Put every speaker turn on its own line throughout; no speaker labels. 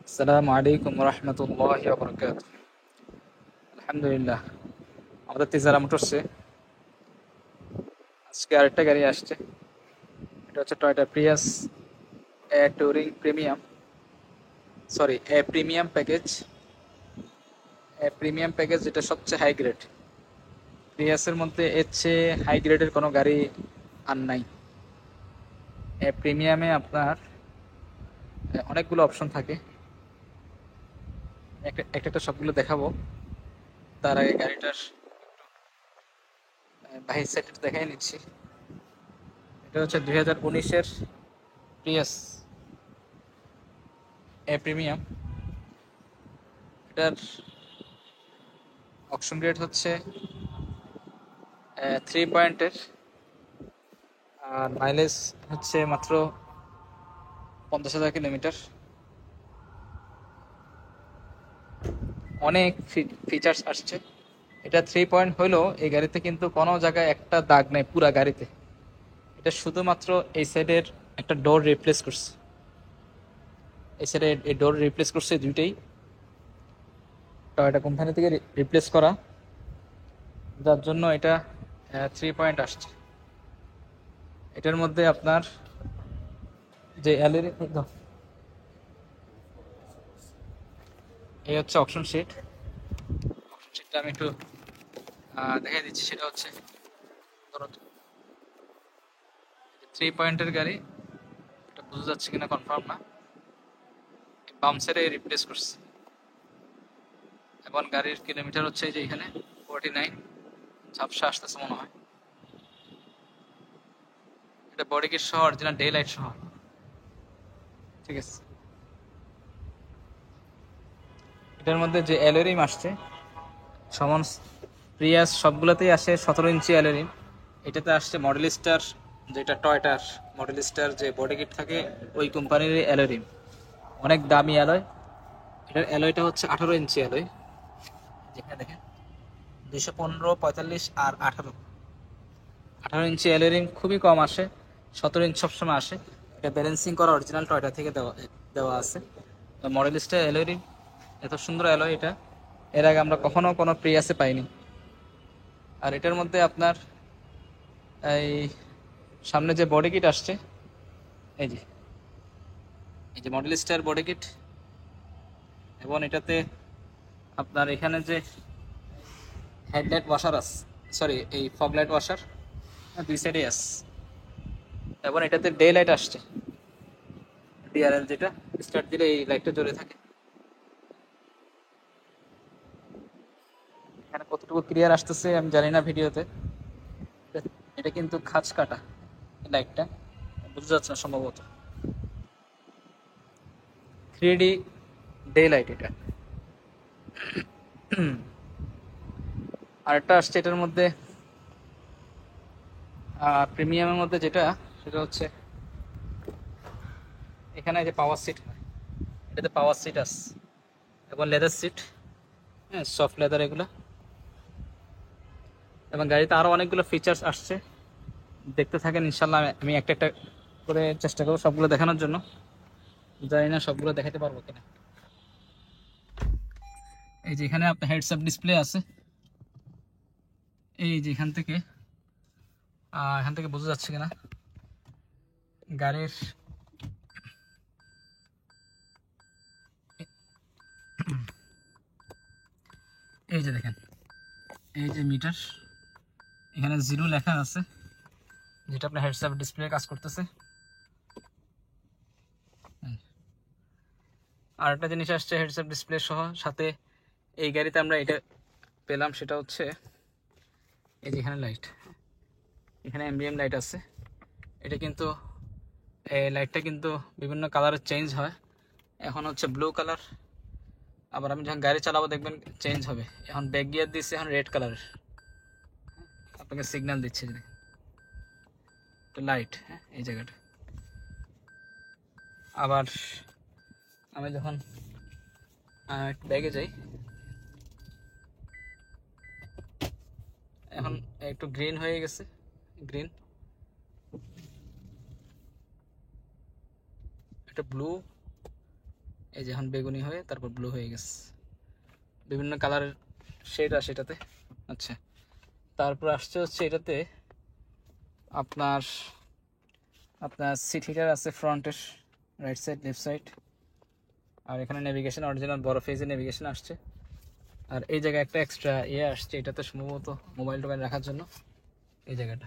আসসালামু আলাইকুম রহমতুল্লাহি ওয়া বারাকাতুহু। আলহামদুলিল্লাহ, আমাদের তিজারা মোটরসে আজকে আরেকটা গাড়ি আসছে। এটা হচ্ছে Toyota Prius A touring premium, sorry A premium package. A premium package যেটা সবচেয়ে হাই গ্রেড। প্রিয়াসের মধ্যে এর চেয়ে হাই গ্রেডের কোনো গাড়ি আর নাই। এ প্রিমিয়ামে আপনার অনেকগুলো অপশন থাকে। একটা একটা একটা সবগুলো দেখাবো। তার আগে গাড়িটার বাহির সাইড দেখাই নিচ্ছি। এটা হচ্ছে 2019-এর প্রিয়াস এ প্রিমিয়াম। এটার অকশন গ্রেড হচ্ছে 3 পয়েন্টের, আর মাইলেজ হচ্ছে মাত্র 50,000 কিলোমিটার। অনেক ফিচার্স আসছে। এটা 3 পয়েন্ট হইলেও এই গাড়িতে কিন্তু কোনো জায়গায় একটা দাগ নেই পুরা গাড়িতে। এটা শুধুমাত্র এই সাইডের একটা ডোর রিপ্লেস করছে। এই সাইডে এই ডোর রিপ্লেস করছে দুইটাই, টয়োটা কোম্পানি থেকে রিপ্লেস করা, যার জন্য এটা 3 পয়েন্ট আসছে। এটার মধ্যে আপনার যে অ্যালুরি, এই হচ্ছে অপশন শিট। অপশন শিটটা আমি একটু দেখাই দিচ্ছি। সেটা হচ্ছে, ধরো 3 পয়েন্টের গাড়ি, এটা বোঝা যাচ্ছে কিনা কনফার্ম না। বাম সাইডে রিপ্লেস করছে এবং গাড়ির কিলোমিটার হচ্ছে এই যে এখানে 49, ঝাপসা আসতেছে মনে হয়। এটা বডি কিট সহ, অরিজিনাল ডে লাইট সহ, ঠিক আছে। এটার মধ্যে যে অ্যালোরিম আসছে, সমান প্রিয়াস সবগুলোতেই আসে 17 ইঞ্চি অ্যালোরিম। এটাতে আসছে মডেল স্টার, যেটা টয়টার মডেল স্টার যে বডি কিট থাকে ওই কোম্পানির অ্যালোরিম, অনেক দামি অ্যালয়। এটার অ্যালয়টা হচ্ছে 18 ইঞ্চি অ্যালয়। যেখানে দেখেন 215, 45 আর 18 ইঞ্চি অ্যালোরিম খুবই কম আসে, 17 ইঞ্চ সবসময় আসে। এটা ব্যালেন্সিং করা অরিজিনাল টয়টা থেকে দেওয়া দেওয়া আছে। মডেল স্টার অ্যালোরিম, এত সুন্দর অ্যালয় এটা এর আগে আমরা কখনো কোনো প্রিয়াসে পাইনি। আর এটার মধ্যে আপনার এই সামনে যে বডি কিট আসছে, এই যে এই যে মডেল স্টার বডি কিট, এবং এটাতে আপনার এখানে যে হেডলাইট ওয়াশার আছে, সরি এই ফগ লাইট ওয়াশার, দুই সাইডে আছে। এবং এটাতে ডে লাইট আসছে, ডিআরএল, যেটা স্টার্ট দিলে এই লাইটটা জ্বলে থাকে। এখানে কতটুকু ক্লিয়ার আসতেছে আমি জানি না ভিডিওতে। এটা কিন্তু খাঁজ কাটা লাইটটা, বুঝতে যাচ্ছে না সম্ভবত। 3D ডে লাইট এটা। আরেকটা আসছে এটার মধ্যে, প্রিমিয়ামের মধ্যে যেটা, সেটা হচ্ছে এখানে যে পাওয়ার সিট, এটাতে পাওয়ার সিট আছে এবং লেদার সিট, হ্যাঁ সফট লেদার এগুলো। এবং গাড়িতে আরও অনেকগুলো ফিচার্স আসছে, দেখতে থাকেন ইনশাল্লাহ। আমি একটা একটা করে চেষ্টা করবো সবগুলো দেখানোর জন্য, জানি না সবগুলো দেখাতে পারবো কিনা। এই যে এখানে আপনার হেডস আপ ডিসপ্লে আছে। এই যে এখান থেকে বোঝা যাচ্ছে কিনা গাড়ির, এই যে দেখেন, এই যে মিটার, এখানে 0 লেখা আছে, যেটা আপনার হেডস আপ ডিসপ্লে কাজ করতেছে। আর একটা জিনিস আসছে হেডস আপ ডিসপ্লে সহ সাথে, এই গাড়িতে আমরা এটা পেলাম, সেটা হচ্ছে এই যে এখানে লাইট, এখানে এমবিএম লাইট আছে। এটা কিন্তু এই লাইটটা কিন্তু বিভিন্ন কালারের চেঞ্জ হয়। এখন হচ্ছে ব্লু কালার, আবার আমি যখন গাড়ি চালাবো দেখবেন চেঞ্জ হবে। এখন ব্যাক গিয়ার দিচ্ছে, এখন রেড কালারের আপনাকে সিগন্যাল দিচ্ছে যে লাইট, হ্যাঁ এই জায়গাটা। আবার আমি যখন একটু ব্যাগে যাই, এখন একটু গ্রিন হয়ে গেছে, গ্রিন, একটা ব্লু, এই যে এখন বেগুনি হয়ে তারপর ব্লু হয়ে গেছে, বিভিন্ন কালারের শেড আসে এটাতে। আচ্ছা, তারপর আসছে হচ্ছে এটাতে আপনার আপনার সিট হিটার আছে ফ্রন্টের, রাইট সাইড লেফট সাইড। আর এখানে নেভিগেশন অরিজিনাল বড় ফেজে নেভিগেশন আসছে। আর এই জায়গায় একটা এক্সট্রা আসছে, এটাতে সম্ভবত মোবাইল টোবাইল রাখার জন্য এই জায়গাটা,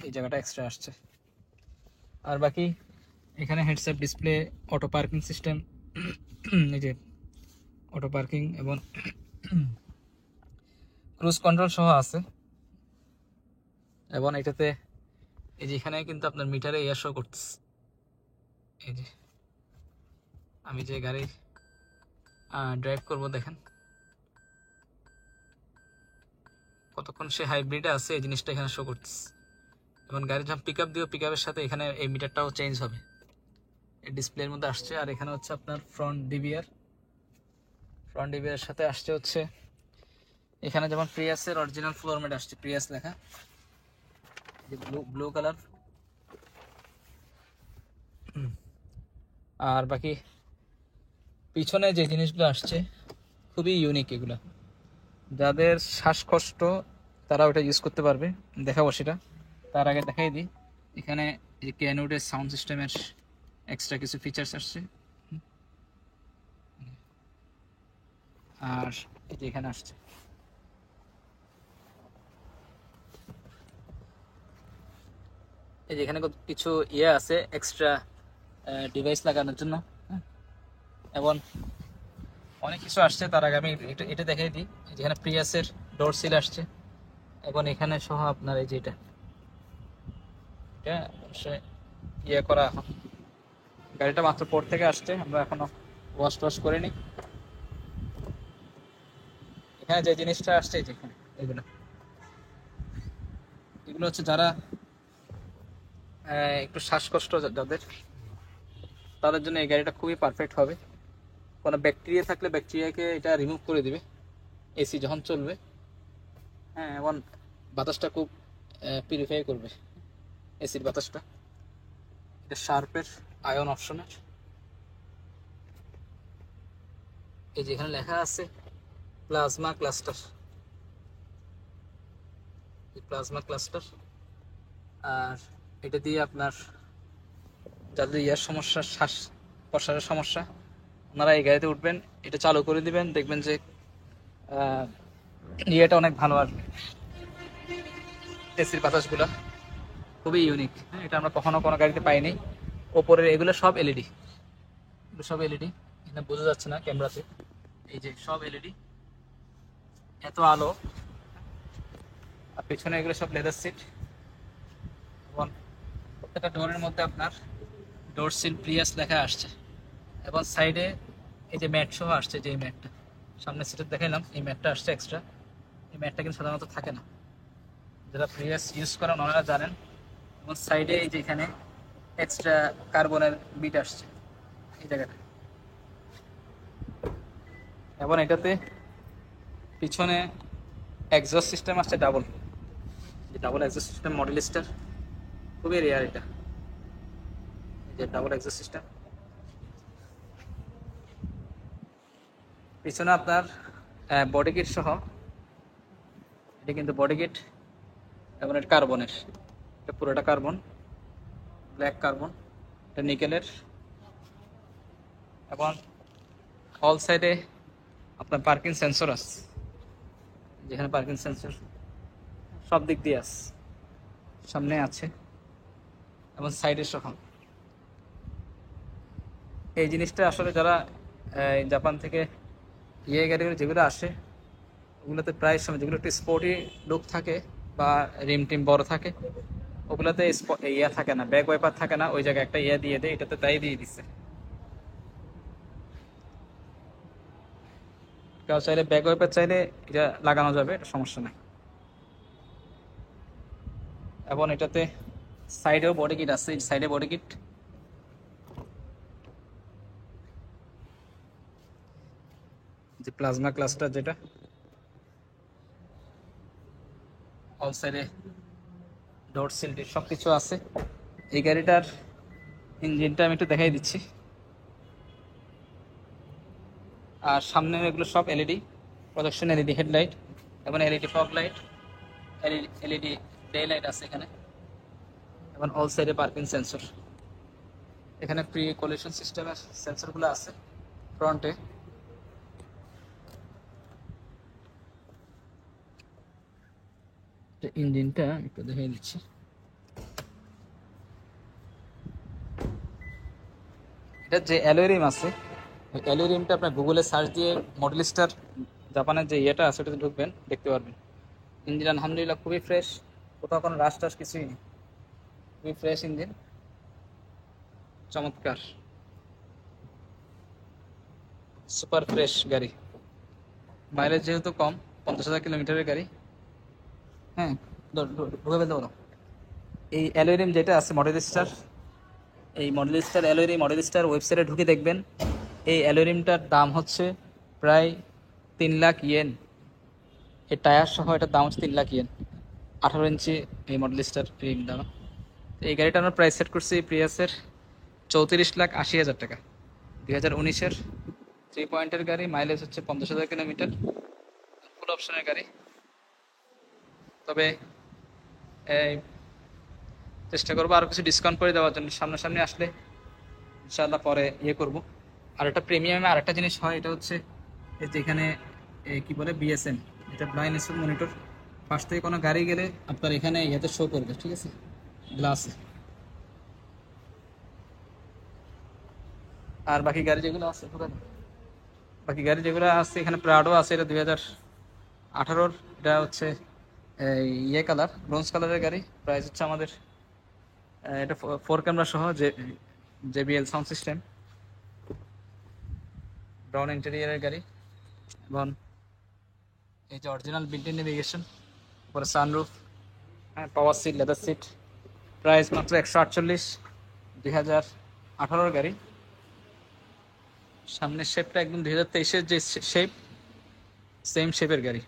এই জায়গাটা এক্সট্রা আসছে। আর বাকি এখানে headset display, auto parking system, এই যে অটো পার্কিং এবং ক্রুজ কন্ট্রোল সহ আছে। এবং এটাতে এই যে এখানে কিন্তু আপনার মিটারে শো করতেছে, এই যে আমি যে গাড়ি ড্রাইভ করব দেখেন কতক্ষণ সে হাইব্রিডে আছে, এই জিনিসটা এখানে শো করতেছে। এবং গাড়ি যখন পিক আপ দিও, পিক আপের সাথে এখানে এই মিটারটাও চেঞ্জ হবে, এই ডিসপ্লের মধ্যে আসছে। আর এখানে হচ্ছে আপনার ফ্রন্ট ডিভিআর, ফ্রন্ট ডিভিআর সাথে আসছে হচ্ছে এখানে যেমন প্রিয়াসের অরিজিনাল ফ্লোর ম্যাট আসছে, প্রিয়াস লেখা, ব্লু ব্লু কালার। আর বাকি পিছনে যে জিনিসগুলো আসছে খুবই ইউনিক, এগুলো যাদের শ্বাসকষ্ট তারা ওটা ইউজ করতে পারবে, দেখাবো সেটা। তার আগে দেখাই দিই এখানে এই ক্যানউডের সাউন্ড সিস্টেমের এক্সট্রা কিছু ফিচার্স আসছে। আর এই যে এখানে আসছে এই যে এখানে কিছু আছে এক্সট্রা ডিভাইস লাগানোর জন্য, এবং অনেক কিছু আসছে। তার আগে আমি এটা দেখাই দিই, যেখানে প্রিয়াসের ডোর সিল আসছে, এবং এখানে সহ আপনার এই যে এটা করা। এখন গাড়িটা মাত্র পোর্ট থেকে আসছে, আমরা এখনো ওয়াশ টশ করিনি। এখানে যে জিনিসটা আসছে যেখানে এগুলো এগুলো হচ্ছে যারা একটু শ্বাসকষ্ট যাদের, তাদের জন্য এই গাড়িটা খুবই পারফেক্ট হবে। কোনো ব্যাকটেরিয়া থাকলে ব্যাকটেরিয়াকে এটা রিমুভ করে দিবে এসি যখন চলবে। হ্যাঁ, এবং বাতাসটা খুব পিউরিফাই করবে এসির বাতাসটা। এটা শার্পের আয়ন অপশনের, এই যেখানে লেখা আছে প্লাজমা ক্লাস্টার, প্লাজমা ক্লাস্টার। আর এটা দিয়ে আপনার যাদের সমস্যা, শ্বাস প্রশ্বাসের সমস্যা, ওনারা এই গাড়িতে উঠবেন, এটা চালু করে দিবেন, দেখবেন যে ইয়েটা অনেক ভালো আসবে। এসির বাতাসগুলো খুবই ইউনিক, হ্যাঁ, এটা আমরা কখনো কোনো গাড়িতে পাইনি। ওপরের এগুলো সব এলইডি, এগুলো সব এলইডি, এখানে বোঝা যাচ্ছে না ক্যামেরাতে, এই যে সব এলইডি, এত আলো। আর পেছনে এগুলো সব লেদার সিট, এবং প্রত্যেকটা ডোরের মধ্যে আপনার ডোর সিল প্রিয়াস লেখা আসছে। এবং সাইডে এই যে ম্যাট সহ আসছে, যে ম্যাটটা সামনে সিটে দেখাইলাম, এই ম্যাটটা আসছে এক্সট্রা। এই ম্যাটটা কিন্তু সাধারণত থাকে না, যারা প্রিয়াস ইউজ করেন ওনারা জানেন। এবং সাইডে এই যে এখানে এক্সট্রা কার্বনের বিট আসছে এই জায়গাটা। এবং এটাতে পিছনে এক্সস্ট সিস্টেম আসছে ডাবল, যে ডাবল এক্সস্ট সিস্টেম মডেলিস্টার, খুবই রেয়ার এটা, এই যে ডাবল এক্সস্ট সিস্টেম। পিছনে আপনার বডি কিট সহ, এটা কিন্তু বডি কিট, এবং এটা কার্বনের, এটা পুরোটা কার্বন, ব্ল্যাক কার্বন, এটা নিকেলের। এবং অল সাইডে আপনার পার্কিং সেন্সর আছে, যেখানে পার্কিং সেন্সর সব দিক দিয়ে আছে, সামনে আছে এবং সাইডে সহ। এই জিনিসটা আসলে যারা জাপান থেকে গাড়িগুলো যেগুলো আসে, ওগুলোতে প্রায় সময় যেগুলো একটু স্পোর্টি লুক থাকে বা রিম টিম বড় থাকে, ওগুলোতে থাকে না, ব্যাক ওয়াইপার থাকে না, ওই জায়গায় একটা দিয়ে দেয়, এটাতে তাই দিয়ে দিচ্ছে। কেউ চাইলে ব্যাক ওয়াইপার চাইলে এটা লাগানো যাবে, এটা সমস্যা নাই। এবং এটাতে সাইডেও বডি কিট আছে, সাইডে বডি কিট, যে প্লাজমা ক্লাস্টার, যেটা অল সাইডে ডোর সিল সব কিছু আছে। এই গাড়িটার ইঞ্জিনটা আমি একটু দেখাই দিচ্ছি। আর সামনে এগুলো সব এলইডি প্রজেকশন, এলইডি হেডলাইট এবং LED fog light, LED day light আছে এখানে, এবং অল সাইডে পার্কিং সেন্সর। এখানে প্রি কলিশন সিস্টেমের সেন্সরগুলো আছে ফ্রন্টে। ইঞ্জিনটা একটু দেখিয়ে দিচ্ছি। এটা যে অ্যালয় রিম আছে, ওই অ্যালয় রিমটা আপনার গুগলে সার্চ দিয়ে মডেল স্টার জাপানের যে ইয়েটা আছে ওটাতে ঢুকবেন, দেখতে পারবেন। ইঞ্জিন আলহামদুলিল্লাহ খুবই ফ্রেশ, কোথাও কোনো রাশ টাশ কিছুই নেই, খুবই ফ্রেশ ইঞ্জিন, চমৎকার, সুপার ফ্রেশ গাড়ি। মাইলেজ যেহেতু কম, 50,000 কিলোমিটারের গাড়ি। হ্যাঁ, ঢুকে ফেলতে পারো। এই অ্যালয় রিম যেটা আছে মডেল স্টার, এই model star alloy rim model star ওয়েবসাইটে ঢুকে দেখবেন এই অ্যালয় রিমটার দাম হচ্ছে প্রায় 3 লাখ ইয়েন। এই টায়ার সহ এটার দাম হচ্ছে 3 লাখ ইয়েন, 18 ইঞ্চি এই মডেল স্টার রিম দাম। এই গাড়িটা আমরা প্রাইস সেট করছি প্রিয়াসের 34,80,000 টাকা। 2019-এর 3 পয়েন্টের গাড়ি, মাইলেজ হচ্ছে 50,000 কিলোমিটার, ফুল অপশনের গাড়ি। তবে এই চেষ্টা করবো আরও কিছু ডিসকাউন্ট করে দেওয়ার জন্য, সামনাসামনি আসলে ইনশাআল্লাহ পরে ইয়ে করবো। আর একটা প্রিমিয়ামে আরেকটা জিনিস হয়, এটা হচ্ছে এই যে এখানে কি বলে বিএসএম, এটা ব্লাইন্ড স্পট মনিটর। পাশ থেকে কোনো গাড়ি গেলে আপনার এখানে ইয়েতে শো করবে, ঠিক আছে, গ্লাসে। আর বাকি গাড়ি যেগুলো আছে বাকি গাড়ি যেগুলো আছে এখানে প্রাডো আছে, এটা 2018-র, এটা হচ্ছে ইয়ে কালার, ব্রোঞ্জ কালারের গাড়ি। প্রাইস হচ্ছে আমাদের এটা 4 ক্যামেরা সহ, জেবিএল সাউন্ড সিস্টেম, ব্রাউন ইন্টেরিয়ারের গাড়ি, এবং এই যে অরিজিনাল বিল্ট-ইন নেভিগেশন, পরে সানরুফ, হ্যাঁ, power seat, leather seat. Price মাত্র 148, 2018-র গাড়ি। সামনের শেপটা একদম 2023-এর যে শেপ, সেম শেপের গাড়ি।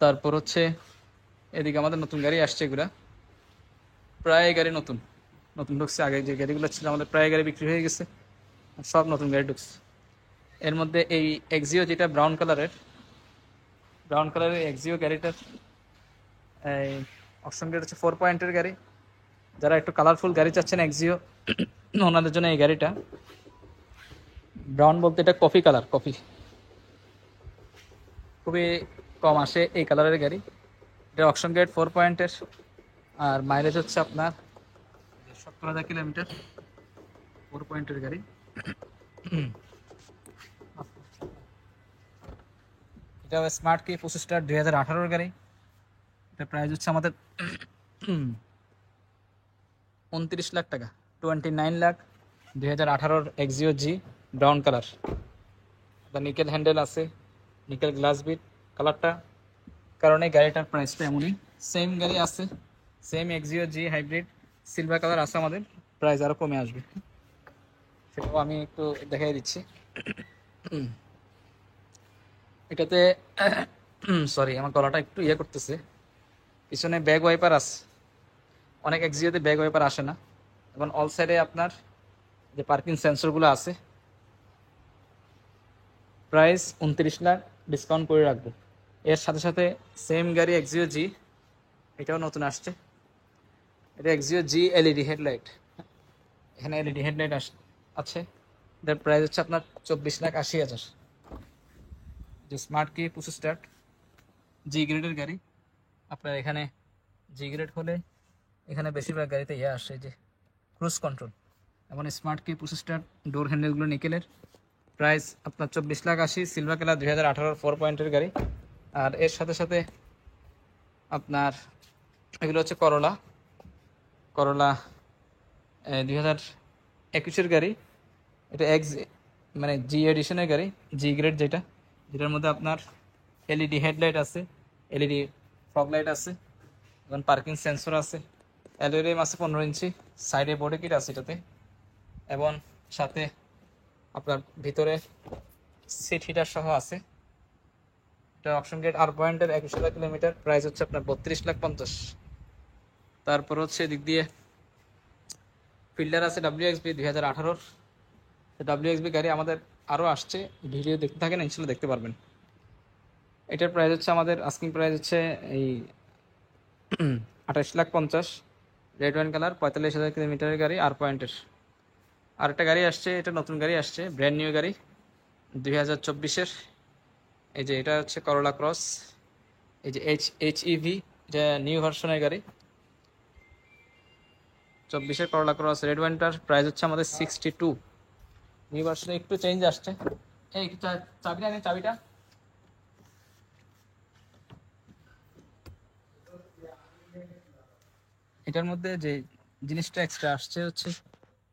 তারপর হচ্ছে এদিকে আমাদের নতুন গাড়ি আসছে, এগুলা প্রায় গাড়ি নতুন নতুন ঢুকছে। আগে যে গাড়িগুলো ছিল আমাদের প্রায় গাড়ি বিক্রি হয়ে গেছে, সব নতুন গাড়ি ঢুকছে। এর মধ্যে এই এক্সিও, যেটা ব্রাউন কালারের এক্সিও গাড়িটার এই অপশন গেট হচ্ছে 4 পয়েন্টের গাড়ি। যারা একটু কালারফুল গাড়ি চাচ্ছেন এক্সিও, ওনাদের জন্য এই গাড়িটা। ব্রাউন বলতে এটা কফি কালার, কফি খুবই কম আসে এই কালারের গাড়ি। এটা অপশন গেট 4 পয়েন্টের, আর মাইলেজ হচ্ছে আপনার 70,000 কিলোমিটার, 4 পয়েন্টের গাড়ি। এটা স্মার্ট কি 25 স্টার 2018-র গাড়ি। এটা প্রাইস হচ্ছে আমাদের 29 লাখ টাকা, 29 লাখ। 2018-র Axio G, brown colour, nickel handle আছে, নিকেল গ্লাস বিট কালারটা, কারণ এই গাড়িটার প্রাইসটা এমনই। সেম গাড়ি আছে, same Axio G hybrid silver colour আছে, আমাদের প্রাইস আরও কমে আসবে, সেটাও আমি একটু দেখাই দিচ্ছি। এটাতে সরি, আমার গলাটা একটু ইয়ে করতেছে। পিছনে ব্যাক ওয়াইপার আছে, অনেক এক্সিওতে ব্যাক ওয়াইপার আসে না, এবং অল সাইডে আপনার যে পার্কিং সেন্সরগুলো আছে। প্রাইস 29 লাখ, ডিসকাউন্ট করে রাখবো। এর সাথে সাথে সেম গাড়ি এক্সিও জি, এটাও নতুন আসছে। এটা এক্সিও জি এলইডি হেডলাইট, এখানে এলইডি হেডলাইট আছে। এটার প্রাইস হচ্ছে আপনার 24,80,000। যে স্মার্ট কি 25 স্টার জি গ্রেডের গাড়ি। আপনার এখানে জি গ্রেড হলে এখানে বেশিরভাগ গাড়িতে ইয়ে আসে, যে ক্রুজ কন্ট্রোল। এবং স্মার্ট কি 25 স্টার ডোর হ্যান্ডেলগুলো নিকেলের। প্রাইস আপনার 24,80,000, সিলভার কালার, 2018-র 4 পয়েন্টের গাড়ি। আর এর সাথে সাথে আপনার এগুলো হচ্ছে করলা 2021-এর গাড়ি। এটা মানে জি এডিশনের গাড়ি, জি গ্রেড, যেটার মধ্যে আপনার এলইডি হেডলাইট আছে, এলইডি ফগ লাইট আছে, এবং পার্কিং সেন্সর আছে, অ্যালয় রিম আছে 15 ইঞ্চি, সাইডে বডি কিট আছে এটাতে, এবং সাথে আপনার ভিতরে সিট হিটার সহ আছে। এটা অপশন গেট 8 পয়েন্টের, 21,000 কিলোমিটার, প্রাইস হচ্ছে আপনার 32,50,000। তারপর হচ্ছে এদিক দিয়ে ফিল্ডার আছে WXB 2018-র। WXB গাড়ি আমাদের আরও আসছে, ভিডিও দেখতে থাকেন, ইনশাল্লাহ দেখতে পারবেন। এটার প্রাইস হচ্ছে, আমাদের আস্কিং প্রাইস হচ্ছে এই 28,50,000, রেড ওয়াইন কালার, 45,000 কিলোমিটারের গাড়ি, আর পয়েন্টের। আরেকটা গাড়ি আসছে, এটা নতুন গাড়ি আসছে, ব্র্যান্ড নিউ গাড়ি 2024-এর। এই যে এটা হচ্ছে করোলা ক্রস, এই যে HEV, এটা নিউ ভার্সনের গাড়ি, 24-এর করোলা ক্রস রেড ওয়াইনটার প্রাইস হচ্ছে আমাদের 62। নিউ ভার্সনে একটু চেঞ্জ আসছে। এই চাবিটা নেই, চাবিটা। এটার মধ্যে যে জিনিসটা এক্সট্রা আসছে হচ্ছে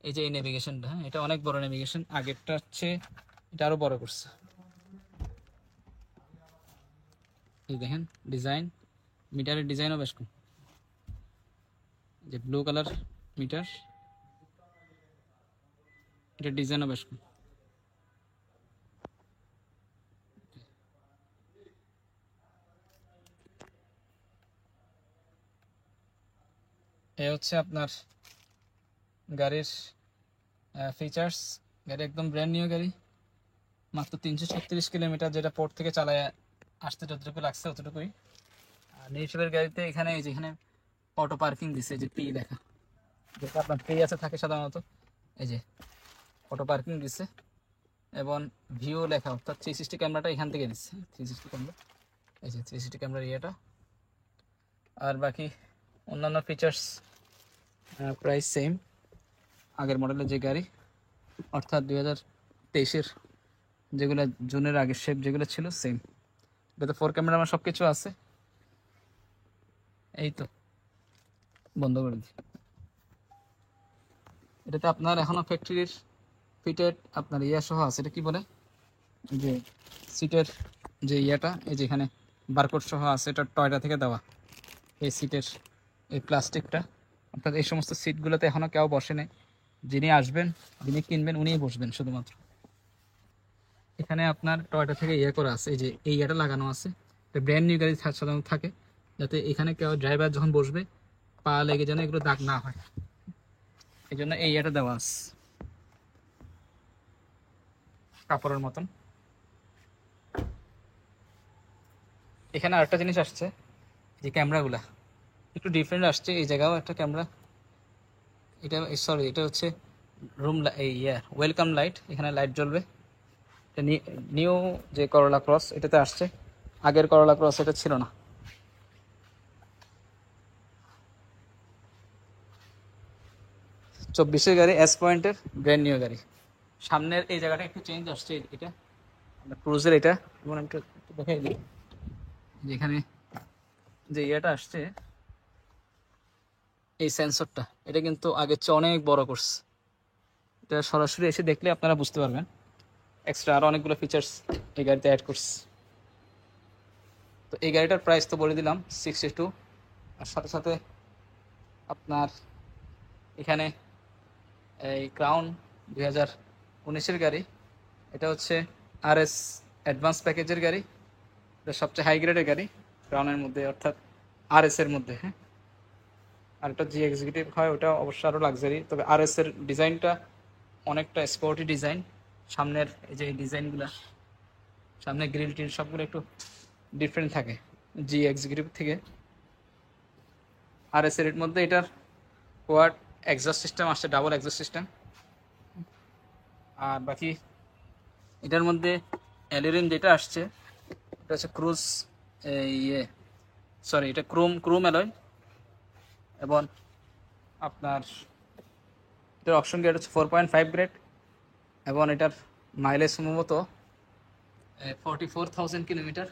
এই যে এই নেভিগেশনটা। হ্যাঁ, এটা অনেক বড় নেভিগেশন, আগেরটা হচ্ছে এটা আরো বড় করছে। এই দেখেন ডিজাইন, মিটারের ডিজাইনও বেশ কম, যে ব্লু কালার মিটার, এটার ডিজাইনও বেশ কম। এ হচ্ছে আপনার গাড়ির ফিচার্স। গাড়ি একদম ব্র্যান্ড নিউ গাড়ি, মাত্র 336 কিলোমিটার, যেটা পোর্ট থেকে চালায় আসতে যতটুকু লাগছে ততটুকুই। আর নিউশেপের গাড়িতে এখানে এই যেখানে অটো পার্কিং দিছে, যে পি লেখা, যেটা আপনার পে আছে থাকে সাধারণত, এই যে অটো পার্কিং দিছে, এবং ভিউ লেখা, অর্থাৎ 360 ক্যামেরাটা এখান থেকে দিচ্ছে, 360 ক্যামেরা, এই যে 360 ক্যামেরার ইয়েটা। আর বাকি অন্যান্য ফিচার্স প্রাইস সেম, আগের মডেলের যে গাড়ি, অর্থাৎ 2023-এর যেগুলো জুনের আগের শেপ যেগুলো ছিল সেম। এটাতে 4 ক্যামেরা আমার সব কিছু আছে। এই তো বন্ধ করে দিই। এটাতে আপনার এখনো ফ্যাক্টরির ফিটেড আপনার ইয়া সহ আছে, এটা কি বলে, যে সিটের যে ইয়াটা, এই যে এখানে বারকোড সহ আছে, এটা টয়টা থেকে দেওয়া। এই সিটের এই প্লাস্টিকটা, অর্থাৎ এই সমস্ত সিটগুলোতে এখনও কেউ বসে নেই। যিনি আসবেন, যিনি কিনবেন, উনিই বসবেন শুধুমাত্র। এখানে আপনার টয়টা থেকে ইয়ে করা আছে, এই যে এই ইয়েটা লাগানো আছে, ব্র্যান্ড নিউ গাড়ি সাধারণত থাকে, যাতে এখানে কেউ ড্রাইভার যখন বসবে পা লেগে যেন এগুলো দাগ না হয়, এই জন্য এই ইয়েটা দেওয়া আছে কাপড়ের মতন। এখানে আরেকটা জিনিস আসছে, যে ক্যামেরাগুলা একটু ডিফারেন্ট আসছে, এই জায়গাও একটা ক্যামেরা, এটা সরি এটা হচ্ছে রুম এই ওয়েলকাম লাইট, এখানে লাইট জ্বলবে। এটা নিউ যে করোলা ক্রস এটাতে আসছে, আগের করোলা ক্রস এটা ছিল না। 24-এর গাড়ি, এস পয়েন্টের ব্র্যান্ড নিউ গাড়ি। সামনের এই জায়গাটা একটু চেঞ্জ আসছে, এটা ক্রুজের, এটা যেমন একটু দেখাই দিই, যেখানে যে ইয়েটা আসছে, এই সেন্সরটা, এটা কিন্তু আগের চেয়ে অনেক বড় করছে। এটা সরাসরি এসে দেখলে আপনারা বুঝতে পারবেন। এক্সট্রা আরও অনেকগুলো ফিচার্স এই গাড়িতে অ্যাড করছে। তো এই গাড়িটার প্রাইস তো বলে দিলাম 62। আর সাথে সাথে আপনার এখানে এই ক্রাউন 2019-এর গাড়ি, এটা হচ্ছে RS অ্যাডভান্স প্যাকেজের গাড়ি, এটা সবচেয়ে হাই গ্রেডের গাড়ি ক্রাউনের মধ্যে, অর্থাৎ RS এর মধ্যে। হ্যাঁ, আর একটা জি এক্সিকিউটিভ হয়, ওটা অবশ্য আরও লাক্সারি, তবে RS এর ডিজাইনটা অনেকটা স্পোর্টি ডিজাইন। সামনের এই যে ডিজাইনগুলো, সামনে গ্রিল টিল সবগুলো একটু ডিফারেন্ট থাকে জি এক্সিকিউটিভ থেকে। RS এর মধ্যে এটার কোয়াড এক্সস্ট সিস্টেম আসছে, ডাবল এক্সস্ট সিস্টেম। আর বাকি এটার মধ্যে অ্যালুরিন যেটা আসছে, এটা হচ্ছে ক্রুজ ইয়ে সরি এটা ক্রোম অ্যালয়, এবং আপনার এটার অপশন গ্রেড হচ্ছে 4.5 গ্রেড, এবং এটার মাইলেজ সম্ভবত 44,000 কিলোমিটার,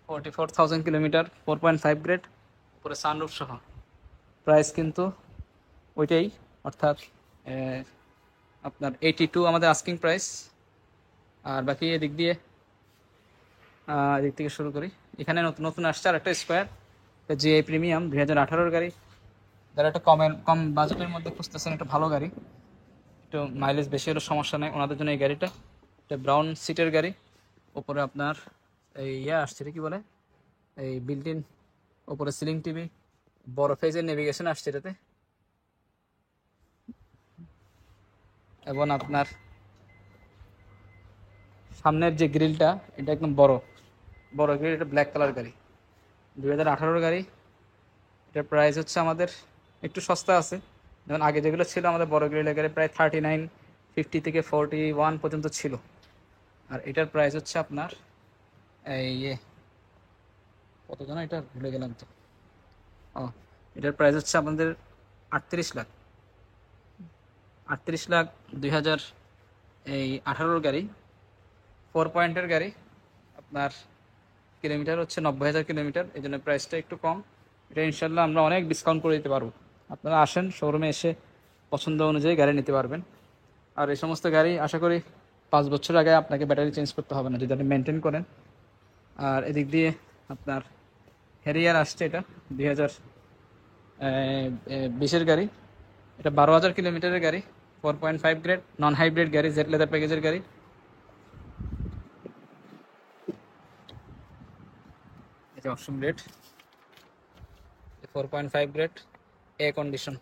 44,000 কিলোমিটার, 4.5 গ্রেড, উপরে সানরুফ সহ। প্রাইস কিন্তু ওইটাই, অর্থাৎ আপনার 82 আমাদের আস্কিং প্রাইস। আর বাকি এদিক থেকে শুরু করি। এখানে নতুন নতুন আসছে আর একটা স্কোয়ার, জিআই প্রিমিয়াম 2018-এর গাড়ি, যারা একটা কম বাজেটের মধ্যে খুঁজতেছেন একটা ভালো গাড়ি, একটু মাইলেজ বেশি হলে সমস্যা নেই, ওনাদের জন্য এই গাড়িটা। এটা ব্রাউন সিটের গাড়ি, ওপরে আপনার এই আসছে, এটা কি বলে, এই বিল্ট ইন ওপরে সিলিং টিভি, বড় ফেজের নেভিগেশন আসছে এটাতে। এবং আপনার সামনের যে গ্রিলটা এটা একদম বড় বড় গ্রিল, এটা ব্ল্যাক কালার গাড়ি, 2018 গাড়ি। এটার প্রাইস হচ্ছে আমাদের একটু সস্তা আছে, যেমন আগে যেগুলো ছিল আমাদের বড় গ্রিলের গাড়ি প্রায় 39-50 থেকে 41 পর্যন্ত ছিল। আর এটার প্রাইস হচ্ছে আপনার এই কত জানো, এটা ভুলে গেলাম তো। ও, এটার প্রাইস হচ্ছে আপনাদের 38 লাখ। 38 লাখ 2018 গাড়ি, 4 পয়েন্টের গাড়ি। আপনার কিলোমিটার হচ্ছে 90,000 কিলোমিটার, এই জন্য প্রাইসটা একটু কম। এটা ইনশাল্লাহ আমরা অনেক ডিসকাউন্ট করে দিতে পারবো। আপনারা আসেন শোরুমে, এসে পছন্দ অনুযায়ী গাড়ি নিতে পারবেন। আর এই সমস্ত গাড়ি আশা করি 5 বছর আগে আপনাকে ব্যাটারি চেঞ্জ করতে হবে না যদি আপনি মেনটেন করেন। আর এদিক দিয়ে আপনার হ্যারিয়ার আসছে, এটা 2020-এর গাড়ি। এটা 12,000 কিলোমিটারের গাড়ি, 4.5 গ্রেড, নন হাইব্রিড গাড়ি, জেড লেদার প্যাকেজের গাড়ি। এটা অপশন গ্রেড, 4.5 গ্রেড, এ কন্ডিশন।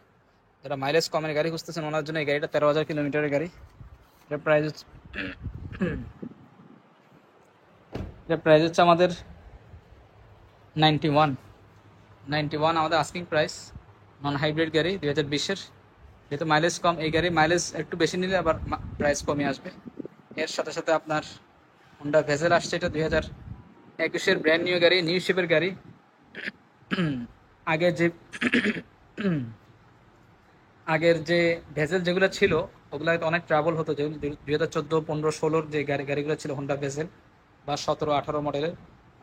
যারা মাইলেজ কমের গাড়ি খুঁজতেছেন ওনার জন্য এই গাড়িটা 13,000 কিলোমিটারের গাড়ি। এটার প্রাইস হচ্ছে আমাদের 91 আমাদের আস্কিং প্রাইস। নন হাইব্রিড গাড়ি 2020-এর, যেহেতু মাইলেজ কম, এই গাড়ি মাইলেজ একটু বেশি নিলে আবার প্রাইস কমে আসবে। এর সাথে সাথে আপনার হোন্ডা ভেজেল আসছে, এটা 2021-এর ব্র্যান্ড নিউ গাড়ি, নিউ শেপের গাড়ি। আগের যে আগের যে ভেজেল যেগুলো ছিল ওগুলো অনেক ট্রাভেল হতো, যেগুলো 2014, 15, 16 যে গাড়িগুলো ছিল হোন্ডা ভেজেল বা 17, 18 মডেলের,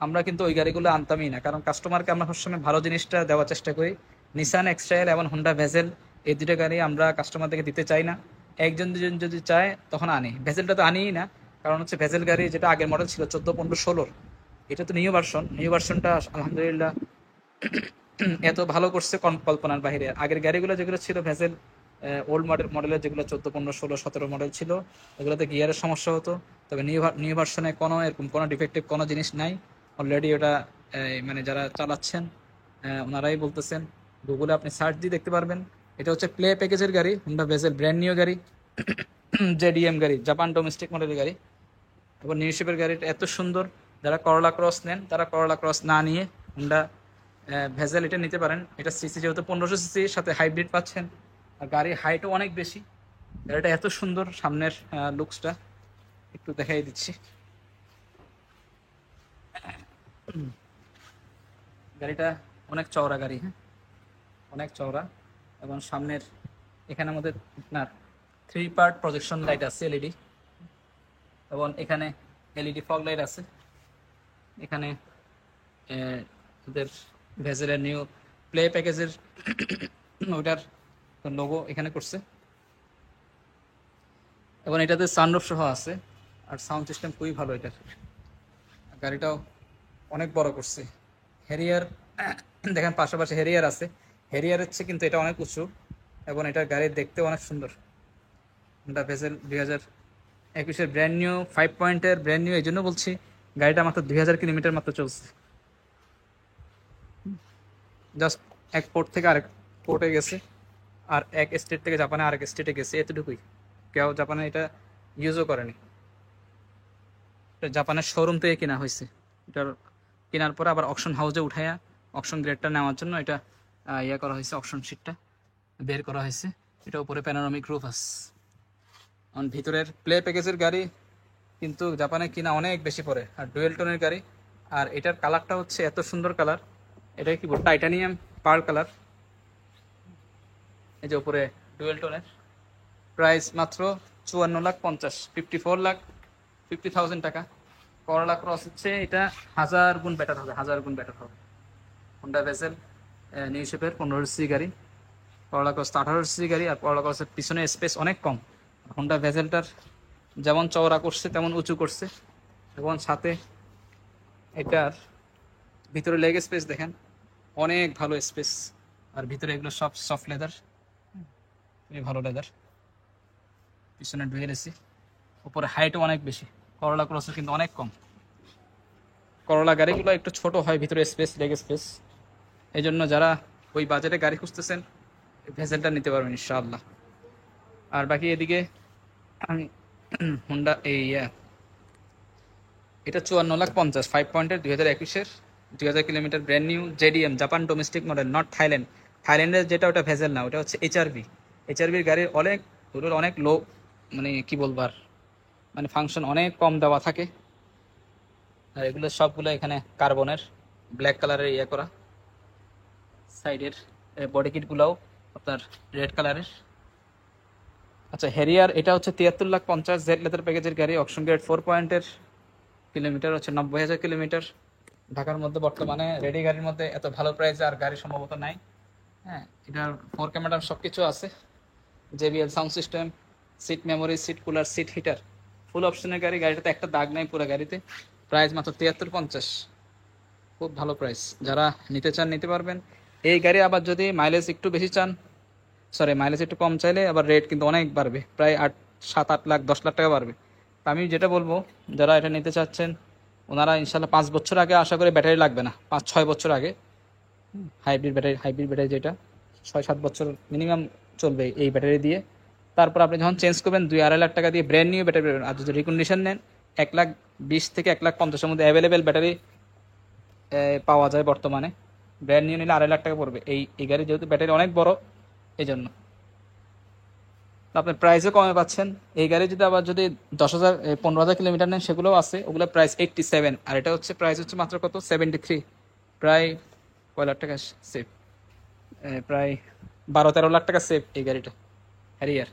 আমরা কিন্তু ওই গাড়িগুলো আনতামই না, কারণ কাস্টমারকে আমরা সবসময় ভালো জিনিসটা দেওয়ার চেষ্টা করি। নিসান এক্সট্রাইল এবং হোন্ডা ভেজেল, এই দুটো গাড়ি আমরা কাস্টমারদেরকে দিতে চাই না। একজন দুজন যদি চায় তখন আনি, ভেজেলটা তো আনিই না, কারণ হচ্ছে ভেজেল গাড়ি যেটা আগের মডেল ছিল 14, 15, 16, এটা তো নিউ ভার্সনটা আলহামদুলিল্লাহ এত ভালো করছে কল্পনার বাইরে। আগের গাড়িগুলো যেগুলো ছিল ভেসেল ওল্ড মডেলের, যেগুলো 14, 15, 16, 17 মডেল ছিল, ওগুলোতে গিয়ারের সমস্যা হতো। তবে নিউ ভার্সনে কোনো এরকম কোনো ডিফেক্টিভ কোনো জিনিস নাই। অলরেডি ওটা মানে যারা চালাচ্ছেন ওনারাই বলতেছেন, গুগলে আপনি সার্চ দিয়ে দেখতে পারবেন। এটা হচ্ছে প্লে প্যাকেজের গাড়ি, হোন্ডা ভেসেল ব্র্যান্ড নিউ গাড়ি, জেডিএম গাড়ি, জাপান ডোমেস্টিক মডেলের গাড়ি। এবং নিউ শেপের গাড়িটা এত সুন্দর, যারা করলা ক্রস নেন তারা করলা ক্রস না নিয়ে হোন্ডা ভেজেল এটা নিতে পারেন। এটা সিসি যেহেতু 1500 সিসির সাথে হাইব্রিড পাচ্ছেন, আর গাড়ির হাইটও অনেক বেশি। গাড়িটা এত সুন্দর, সামনের লুকসটা একটু দেখাই দিচ্ছি। গাড়িটা অনেক চওড়া গাড়ি, হ্যাঁ অনেক চওড়া। এবং সামনের এখানে আমাদের আপনার 3 পার্ট প্রজেকশন লাইট আছে এলইডি, এবং এখানে এলইডি ফগ লাইট আছে। এখানে ওদের ভেজেলের নিউ প্লে প্যাকেজের ওটার লোগো এখানে করছে, এবং এটাতে সানরুফ সহ আছে। আর সাউন্ড সিস্টেম খুবই ভালো এটার। গাড়িটাও অনেক বড় করছে। হ্যারিয়ার দেখেন পাশাপাশি হ্যারিয়ার আছে, হ্যারিয়ার হচ্ছে কিন্তু এটা অনেক উঁচু, এবং এটা গাড়ি দেখতে অনেক সুন্দর। হোন্ডা ভেজেল 2021-এর ব্র্যান্ড নিউ, 5 পয়েন্টের ব্র্যান্ড নিউ। এই জন্য বলছি গাড়িটা মাত্র 2000 কিলোমিটার মাত্র চলছে। জাস্ট এক পোর্ট থেকে আরেক পোর্টে গেছে, আর এক স্টেট থেকে জাপানে আরেক স্টেটে গেছে, এতটুকুই। কেউ জাপানে এটা ইউজও করেনি। এটা জাপানের শোরুম থেকে কেনা হয়েছে। এটার কেনার পরে আবার অকশন হাউসে উঠাইয়া অকশন গ্রেডটা নেওয়ার জন্য এটা করা হয়েছে, অকশন শিটটা বের করা হয়েছে। এটা উপরে প্যানোরামিক রুফ আছে। কারণ ভিতরের প্লে প্যাকেজের গাড়ি কিন্তু জাপানে কিনা অনেক বেশি পড়ে, আর ডুয়েল টোনের গাড়ি। আর এটার কালারটা হচ্ছে এত সুন্দর কালার, এটা কি বল টাইটানিয়াম পার্ল কালার। এই যে উপরে ডুয়েল টোনের, প্রাইস মাত্র 54,50,000, 54,50,000 টাকা। করলা ক্রস হচ্ছে এটা 1000 গুণ বেটার হবে, 1000 গুণ বেটার হবে। হোন্ডা ভেসেল নিউ শেপের 1500 গাড়ি, করলা ক্রস 1800 গাড়ি। আর করলা ক্রসের পিছনে স্পেস অনেক কম। হোন্ডা ভেসেলটার যেমন চওড়া করছে তেমন উঁচু করছে, এবং সাথে এটার ভিতরে লেগ স্পেস দেখেন অনেক ভালো স্পেস। আর ভিতরে এগুলো সব সফট লেদার, খুবই ভালো লেদার। পিছনে ডুয়েল এসি, উপরে হাইটও অনেক বেশি। করলা ক্রসের কিন্তু অনেক কম। করলা গাড়িগুলো একটু ছোট হয় ভিতরে স্পেস, লেগ স্পেস। এই জন্য যারা ওই বাজেটে গাড়ি খুঁজতেছেন ভেসেলটা নিতে পারবেন ইনশাআল্লাহ। আর বাকি এদিকে আমি হুন্ডা এটা 54,50,000 5 পয়েন্টের 2021-এর 2000 kilometre brand new JDM Japan domestic model, not Thailand. থাইল্যান্ডের যেটা ওটা ভেজেল না, ওটা হচ্ছে এইচআরভি। এইচআরভির গাড়ির অনেক, ওগুলোর অনেক লো, মানে কি বলবার, মানে ফাংশন অনেক কম দেওয়া থাকে। আর এগুলো সবগুলো এখানে কার্বনের ব্ল্যাক কালারের করা, সাইডের বডি কিটগুলোও আপনার রেড কালারের। আচ্ছা, হেরিয়ার এটা হচ্ছে 73,50,000 জেড লেদার প্যাকেজের গাড়ি, অপশন গ্রেড 4 পয়েন্টের, কিলোমিটার হচ্ছে 90,000 কিলোমিটার। ঢাকার মধ্যে বর্তমানে রেডি গাড়ির মধ্যে এত ভালো প্রাইসে আর গাড়ি সম্ভবত নাই। হ্যাঁ, এটার 4 ক্যামেরা সব কিছু আছে, JBL sound system, seat memory, seat cooler, seat heater, full অপশনের গাড়ি। গাড়িটাতে একটা দাগ নাই পুরো গাড়িতে। প্রাইস মাত্র 73,50, খুব ভালো প্রাইস। যারা নিতে চান নিতে পারবেন এই গাড়ি। আবার যদি মাইলেজ একটু বেশি চান, সরি মাইলেজ একটু কম চাইলে আবার রেট কিন্তু অনেক বাড়বে, প্রায় 7-8 লাখ 10 লাখ টাকা বাড়বে। তা আমি যেটা বলবো, যারা এটা নিতে চাচ্ছেন ওনারা ইনশাল্লাহ 5 বছর আগে আশা করি ব্যাটারি লাগবে না, 5-6 বছর আগে। হাইব্রিড ব্যাটারি যেটা 6-7 বছর মিনিমাম চলবে এই ব্যাটারি দিয়ে। তারপর আপনি যখন চেঞ্জ করবেন 2-2.5 লাখ টাকা দিয়ে ব্র্যান্ড নিউ ব্যাটারি পাবেন। আর যদি রিকন্ডিশন নেন 1,20,000 থেকে 1,50,000-এর মধ্যে অ্যাভেলেবেল ব্যাটারি পাওয়া যায় বর্তমানে। ব্র্যান্ড নিউ নিলে 2.5 লাখ টাকা পড়বে। এই গাড়ি যেহেতু ব্যাটারি অনেক বড়, এই জন্য আপনার প্রাইসও কমে পাচ্ছেন। এই গাড়ি যদি আবার যদি 10,000 15,000 কিলোমিটার নেন সেগুলোও আছে, ওগুলো প্রাইস 87। আর এটা হচ্ছে প্রাইস হচ্ছে মাত্র কত, 73। প্রায় কয় লাখ টাকা সেভ, প্রায় 12-13 লাখ টাকা সেভ এই গাড়িটা, হ্যারিয়ার।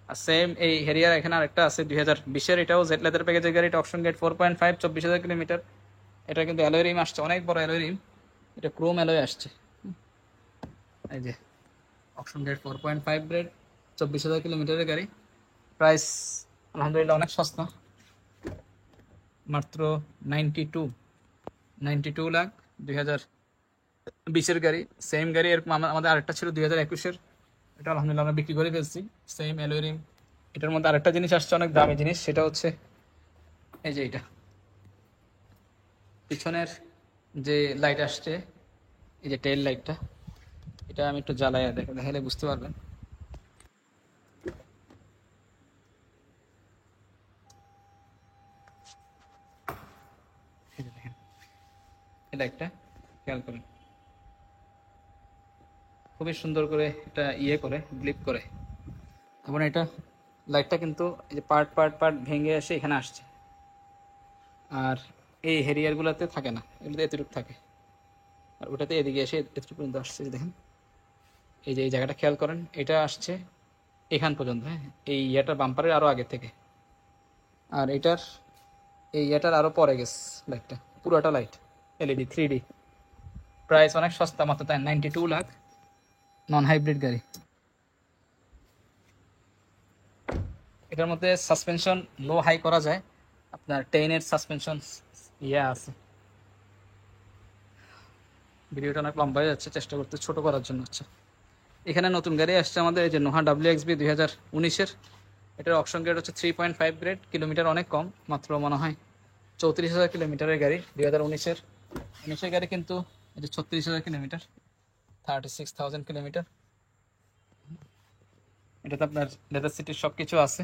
আর সেম এই হ্যারিয়ার এখানে আরেকটা আছে 2020-এর, এটাও জেড লেদার প্যাকেজের গাড়ি, এটা অপশন গেট 4.5, 24,000 কিলোমিটার। এটা কিন্তু অ্যালয় রিম আসছে, অনেক বড় অ্যালয় রিম, এটা ক্রোম অ্যালয় আসছে। এই যে অপশন গেট 4.5 গ্রেড, 24,000 কিলোমিটারের গাড়ি। প্রাইস আলহামদুলিল্লাহ অনেক সস্তা, মাত্র 92 লাখ 2020-এর গাড়ি। সেম গাড়ি এরকম আমাদের আরেকটা ছিল 2021-এর, এটা আলহামদুলিল্লাহ আমরা বিক্রি করে ফেলছি। Same aluminium. এটার মধ্যে আরেকটা জিনিস আসছে, অনেক দামি জিনিস, সেটা হচ্ছে এই যে এটা পিছনের যে লাইট আসছে, এই যে টেল লাইটটা, এটা আমি একটু জ্বালাইয়া দেখালে বুঝতে পারবেন। এই যে দেখেন, এই লাইটটা খেয়াল করেন, খুবই সুন্দর করে এটা করে গ্লিপ করে। এবং এটা লাইটটা কিন্তু এই যে পার্ট পার্ট পার্ট ভেঙে এসে এখানে আসছে। আর এই হেরিয়ারগুলোতে থাকে না, এগুলোতে এতটুকু থাকে। আর ওটাতে এদিকে এসে এতটুকু পর্যন্ত আসছে, দেখেন এই যে এই জায়গাটা খেয়াল করেন, এটা আসছে এখান পর্যন্ত। হ্যাঁ, এই ইয়াটার বাম্পারের আরও আগে থেকে। আর এটার এই ইয়াটার আরও পরে গেছে লাইটটা, পুরোটা লাইট এলইডি 3D। প্রাইস অনেক সস্তা, মাত্র তাই 92 লাখ, নন হাইব্রিড গাড়ি। এটার মধ্যে সাসপেনশন লো হাই করা যায়, আপনার 10-এর সাসপেনশন আছে। ভিডিওটা অনেক লম্বা হয়ে যাচ্ছে, চেষ্টা করতে ছোট করার জন্য হচ্ছে। এখানে নতুন গাড়ি আসছে আমাদের, এই যে নোহা WXB 2019-এর। এটার অপশন গ্রেড হচ্ছে 3.5 গ্রেড, কিলোমিটার অনেক কম, মাত্র মনে হয় 34,000 কিলোমিটারের গাড়ি। 2019-এর গাড়ি, কিন্তু এই যে 36,000 কিলোমিটার, 36,000 কিলোমিটার। এটাতে আপনার লেদার সিটির সব কিছু আছে,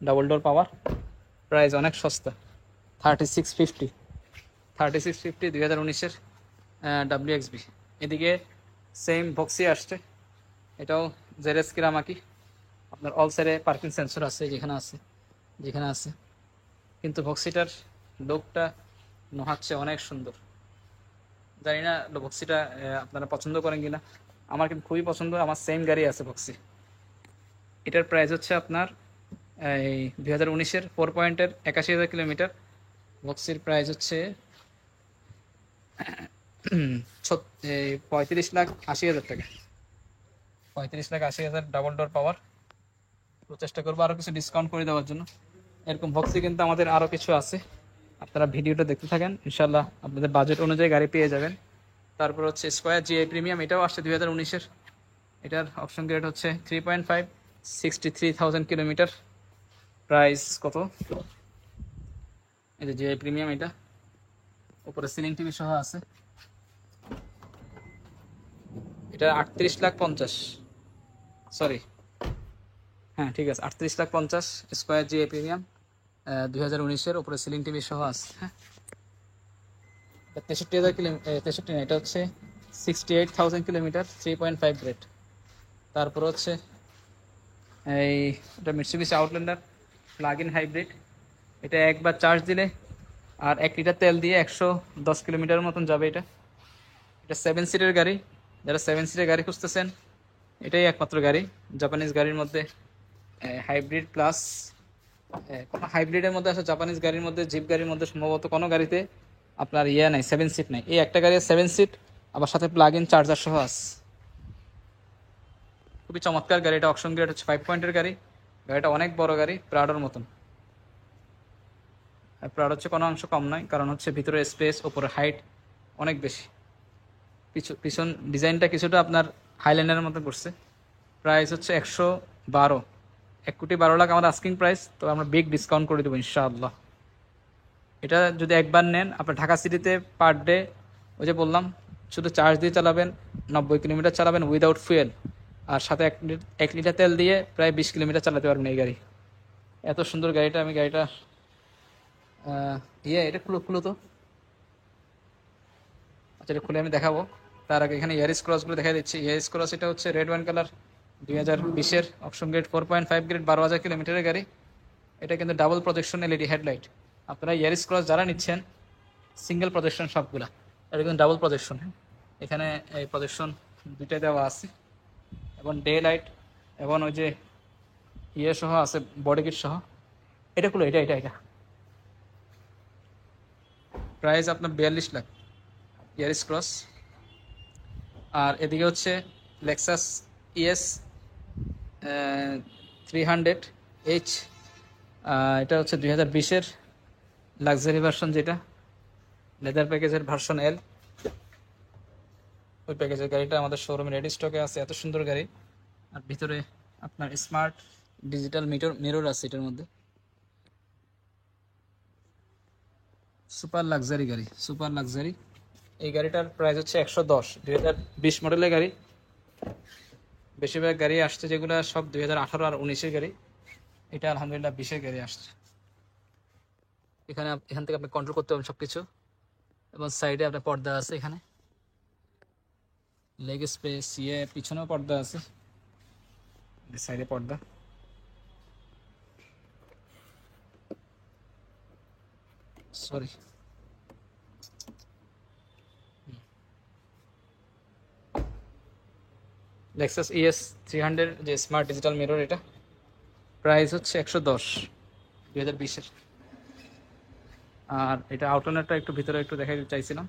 ডাবল ডোর পাওয়ার। প্রাইস অনেক সস্তা, 3650। 3650 2019-এর WXB। এদিকে সেম ভক্সি আসছে, এটাও জেরেস কিরামাকি। আপনার অল সাইডে পার্কিং সেন্সর আছে, যেখানে আছে। কিন্তু ভক্সিটার লুকটা নোহাচ্ছে অনেক সুন্দর। জানি না ভক্সিটা আপনারা পছন্দ করেন কিনা, আমার কিন্তু খুবই পছন্দ। আমার সেম গাড়ি আছে ভক্সি। এটার প্রাইস হচ্ছে আপনার এই 2019-এর 4 পয়েন্টের 81,000 কিলোমিটার। ভক্সির প্রাইস হচ্ছে 35,80,000 টাকা। 35,80,000, ডাবল ডোর পাওয়ার। চেষ্টা করবো আরও কিছু ডিসকাউন্ট করে দেওয়ার জন্য। এরকম ভক্সি কিন্তু আমাদের আরও কিছু আছে, আপনারা ভিডিওটা দেখতে থাকেন, ইনশাল্লাহ আপনাদের বাজেট অনুযায়ী গাড়ি পেয়ে যাবেন। তারপর হচ্ছে স্কোয়ার জিআই প্রিমিয়াম, এটাও আসছে 2019-এর। এটার অপশন গ্রেড হচ্ছে 3.5, 63,000 কিলোমিটার। প্রাইস কত, এই যে জিআই প্রিমিয়াম, এটা উপরে সিলিং টিভি সহ আছে। এটা 38,50,000, সরি হ্যাঁ ঠিক আছে, 38,50,000 স্কোয়ার জিএ প্রিমিয়াম 2019-এর উপরে সিলিং টিভি সহ আছে। হ্যাঁ, 63,000 কিলোমিটার, 63 না, এটা হচ্ছে 68,000 কিলোমিটার, 3.5 গ্রেড। তারপর হচ্ছে এই এটা Mitsubishi Outlander plug in hybrid. এটা একবার চার্জ দিলে আর 1 লিটার তেল দিয়ে 110 কিলোমিটার মতন যাবে। এটা এটা 7 সিটের গাড়ি। যারা 7 সিটের গাড়ি খুঁজতেছেন, এটাই একমাত্র গাড়ি জাপানিজ গাড়ির মধ্যে, হাইব্রিড প্লাস কোনো হাইব্রিডের মধ্যে আসলে জাপানিজ গাড়ির মধ্যে, জিপ গাড়ির মধ্যে সম্ভবত কোনো গাড়িতে আপনার নাই, 7 সিট নাই। এই একটা গাড়ি 7 সিট, আবার সাথে প্লাগ ইন চার্জার সহ আছে। খুবই চমৎকার গাড়ি। এটা অকশন গ্রেড হচ্ছে 5 পয়েন্টের গাড়ি। গাড়িটা অনেক বড় গাড়ি, প্রাডোর মতন। প্রাড হচ্ছে কোনো অংশ কম নয়, কারণ হচ্ছে ভিতরে স্পেস, ওপরে হাইট অনেক বেশি। পিছন ডিজাইনটা কিছুটা আপনার হাইল্যান্ডারের মতো করছে। প্রাইস হচ্ছে 112, 1,12,00,000 আমাদের আস্কিং প্রাইস। তো আমরা বিগ ডিসকাউন্ট করে দেবো ইনশাআল্লাহ। এটা যদি একবার নেন, আপনার ঢাকা সিটিতে পার ডে, ওই যে বললাম, শুধু চার্জ দিয়ে চালাবেন, 90 কিলোমিটার চালাবেন উইদাউট ফুয়েল, আর সাথে 1 লিটার তেল দিয়ে প্রায় 20 কিলোমিটার চালাতে পারবেন এই গাড়ি। এত সুন্দর গাড়িটা। আমি গাড়িটা এটা খুলো খুলো তো। আচ্ছা, এটা খুলে আমি দেখাবো। তার আগে এখানে ইয়ারিস ক্রসগুলো দেখা দিচ্ছি। ইয়ারিস ক্রস এটা হচ্ছে রেড ওয়াইন কালার, 2020-এর অপশন গ্রেড, 4.5 গ্রেড, 12,000 কিলোমিটারের গাড়ি। এটা কিন্তু ডাবল প্রজেকশন এলইডি হেডলাইট। আপনারা ইয়ারিস ক্রস যারা নিচ্ছেন, সিঙ্গেল প্রজেকশন সবগুলা, এটা কিন্তু ডাবল প্রজেকশন। এখানে এই প্রজেকশন দুইটা দেওয়া আছে, এবং ডে লাইট, এবং ওই যে সহ আছে, বডি কিট সহ। এটা খুলো, এটা এটা এটা প্রাইস আপনার 42 লাখ ইয়ারিস ক্রস। আর এদিকে হচ্ছে লেক্সাস ইএস 300H। এটা হচ্ছে 2020-এর লাক্সারি ভার্সন, যেটা লেদার প্যাকেজের ভার্সন এল। ওই প্যাকেজের গাড়িটা আমাদের শোরুমে রেডি স্টকে আছে। এত সুন্দর গাড়ি। আর ভিতরে আপনার স্মার্ট ডিজিটাল মিরর আছে এটার মধ্যে। সুপার লাক্সারি গাড়ি, সুপার লাক্সারি। এই গাড়িটার প্রাইস হচ্ছে 110, 2020 মডেলের গাড়ি। বেশিরভাগ গাড়ি আসছে যেগুলো সব 2018 আর 19-এর গাড়ি। এটা আলহামদুলিল্লাহ 20-এর গাড়ি আসছে। এখান থেকে আপনি কন্ট্রোল করতে পারবেন সবকিছু, এবং সাইডে আপনার পর্দা আছে, এখানে লেগ স্পেস, পিছনেও পর্দা আছে, সাইডে পর্দা। সরি, লেক্সাস ইএস 300 যে স্মার্ট ডিজিটাল মিরর, এটা প্রাইস হচ্ছে 110, 2020-এর। আর এটা আউটলাইনারটা একটু ভিতরে একটু দেখাই চাইছিলাম।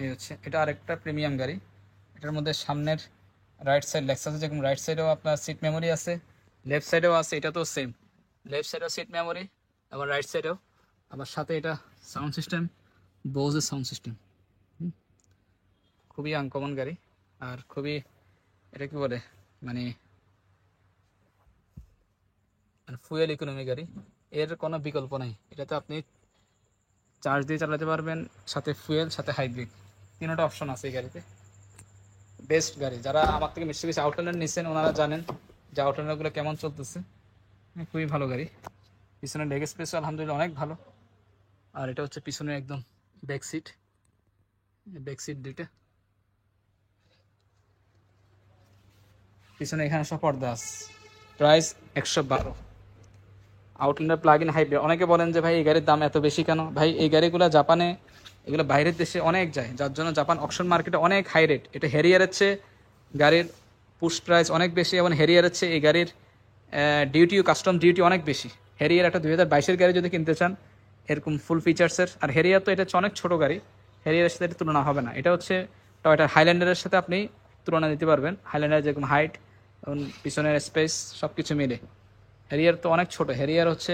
এই হচ্ছে এটা আরেকটা প্রিমিয়াম গাড়ি। এটার মধ্যে সামনের রাইট সাইড, লেক্সাসের যেরকম রাইট সাইডেও আপনার সিট মেমোরি আছে, লেফট সাইডেও আছে। এটা তো সেম, লেফট সাইডেও সিট মেমোরি, আবার রাইট সাইডেও। আবার সাথে এটা সাউন্ড সিস্টেম, বোজের সাউন্ড সিস্টেম। খুবই আনকমন গাড়ি, আর খুবই, এটা কি বলে, মানে ফুয়েল ইকোনমি গাড়ি। এর কোনো বিকল্প নাই। এটাতে আপনি চার্জ দিয়ে চালাতে পারবেন, সাথে ফুয়েল, সাথে হাইব্রিড, তিনটা অপশন আছে এই গাড়িতে। বেস্ট গাড়ি। যারা আমার থেকে মিটসুবিশি আউটল্যান্ডার নিচ্ছেন, ওনারা জানেন যে আউটল্যান্ডারগুলো কেমন চলতেছে। খুবই ভালো গাড়ি। পিছনে লেগ স্পেস আলহামদুলিল্লাহ অনেক ভালো। আর এটা হচ্ছে পিছনে একদম ব্যাক সিট, ব্যাক সিট দুইটা, পিছনে এখানে সব পর্দা আছে। Price 112। Outlander plug in hybrid. অনেকে বলেন যে ভাই এই গাড়ির দাম এত বেশি কেন? ভাই এই গাড়িগুলো জাপানে, এগুলো বাইরের দেশে অনেক যায়, যার জন্য জাপান অকশন মার্কেটে অনেক হাই রেট। এটা হেরিয়ারের চেয়ে গাড়ির পুশ প্রাইস অনেক বেশি, এবং হেরিয়ারের চেয়ে এই গাড়ির ডিউটিও, কাস্টম ডিউটি অনেক বেশি। হেরিয়ার একটা 2022-এর গাড়ি যদি কিনতে চান, এরকম ফুল ফিচার্সের, আর হেরিয়ার তো এটা হচ্ছে অনেক ছোটো গাড়ি, হেরিয়ারের সাথে এটা তুলনা হবে না। এটা হচ্ছে টয়োটার হাইল্যান্ডারের সাথে আপনি তুলনা দিতে পারবেন। হাইল্যান্ডার যেরকম হাইট এবং পিছনের স্পেস সব কিছু মিলে, হ্যারিয়ার তো অনেক ছোট। হ্যারিয়ার হচ্ছে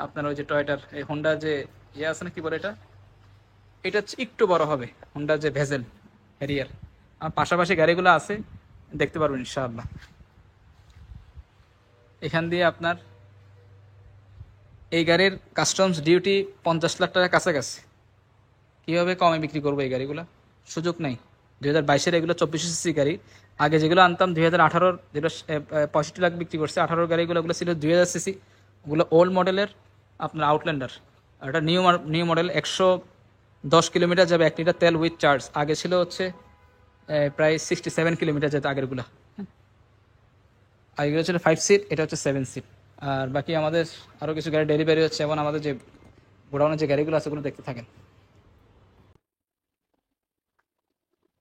আপনার ওই যে টয়োটার এই হোন্ডা যে আছে না, কি বলে এটা, এটা হচ্ছে একটু বড় হবে, হোন্ডা যে ভেজেল, হ্যারিয়ার। আমার পাশাপাশি গাড়িগুলো আছে, দেখতে পারবেন ইনশাআল্লাহ। এখান দিয়ে আপনার এই গাড়ির কাস্টমস ডিউটি 50 লাখ টাকার কাছাকাছি। কীভাবে কমে বিক্রি করবো এই গাড়িগুলো? সুযোগ নেই। 2022-এর এগুলো 2400 সিসি গাড়ি। আগে যেগুলো আনতাম 2018-র, যেগুলো 65 লাখ বিক্রি করছে, 18-র গাড়িগুলো, ওগুলো ছিল 2000 সিসি। ওগুলো ওল্ড মডেলের আপনার আউটল্যান্ডার। আর এটা নিউ মডেল, 110 কিলোমিটার যাবে 1 লিটার তেল উইথ চার্জ। আগে ছিল হচ্ছে প্রায় 67 কিলোমিটার যেত আগেরগুলো। আগেগুলো ছিল 5 সিট, এটা হচ্ছে 7 সিট। আর বাকি আমাদের আরও কিছু গাড়ি ডেলিভারি হচ্ছে, এবং আমাদের যে গোডাউনের যে গাড়িগুলো আছে ওগুলো দেখতে থাকেন।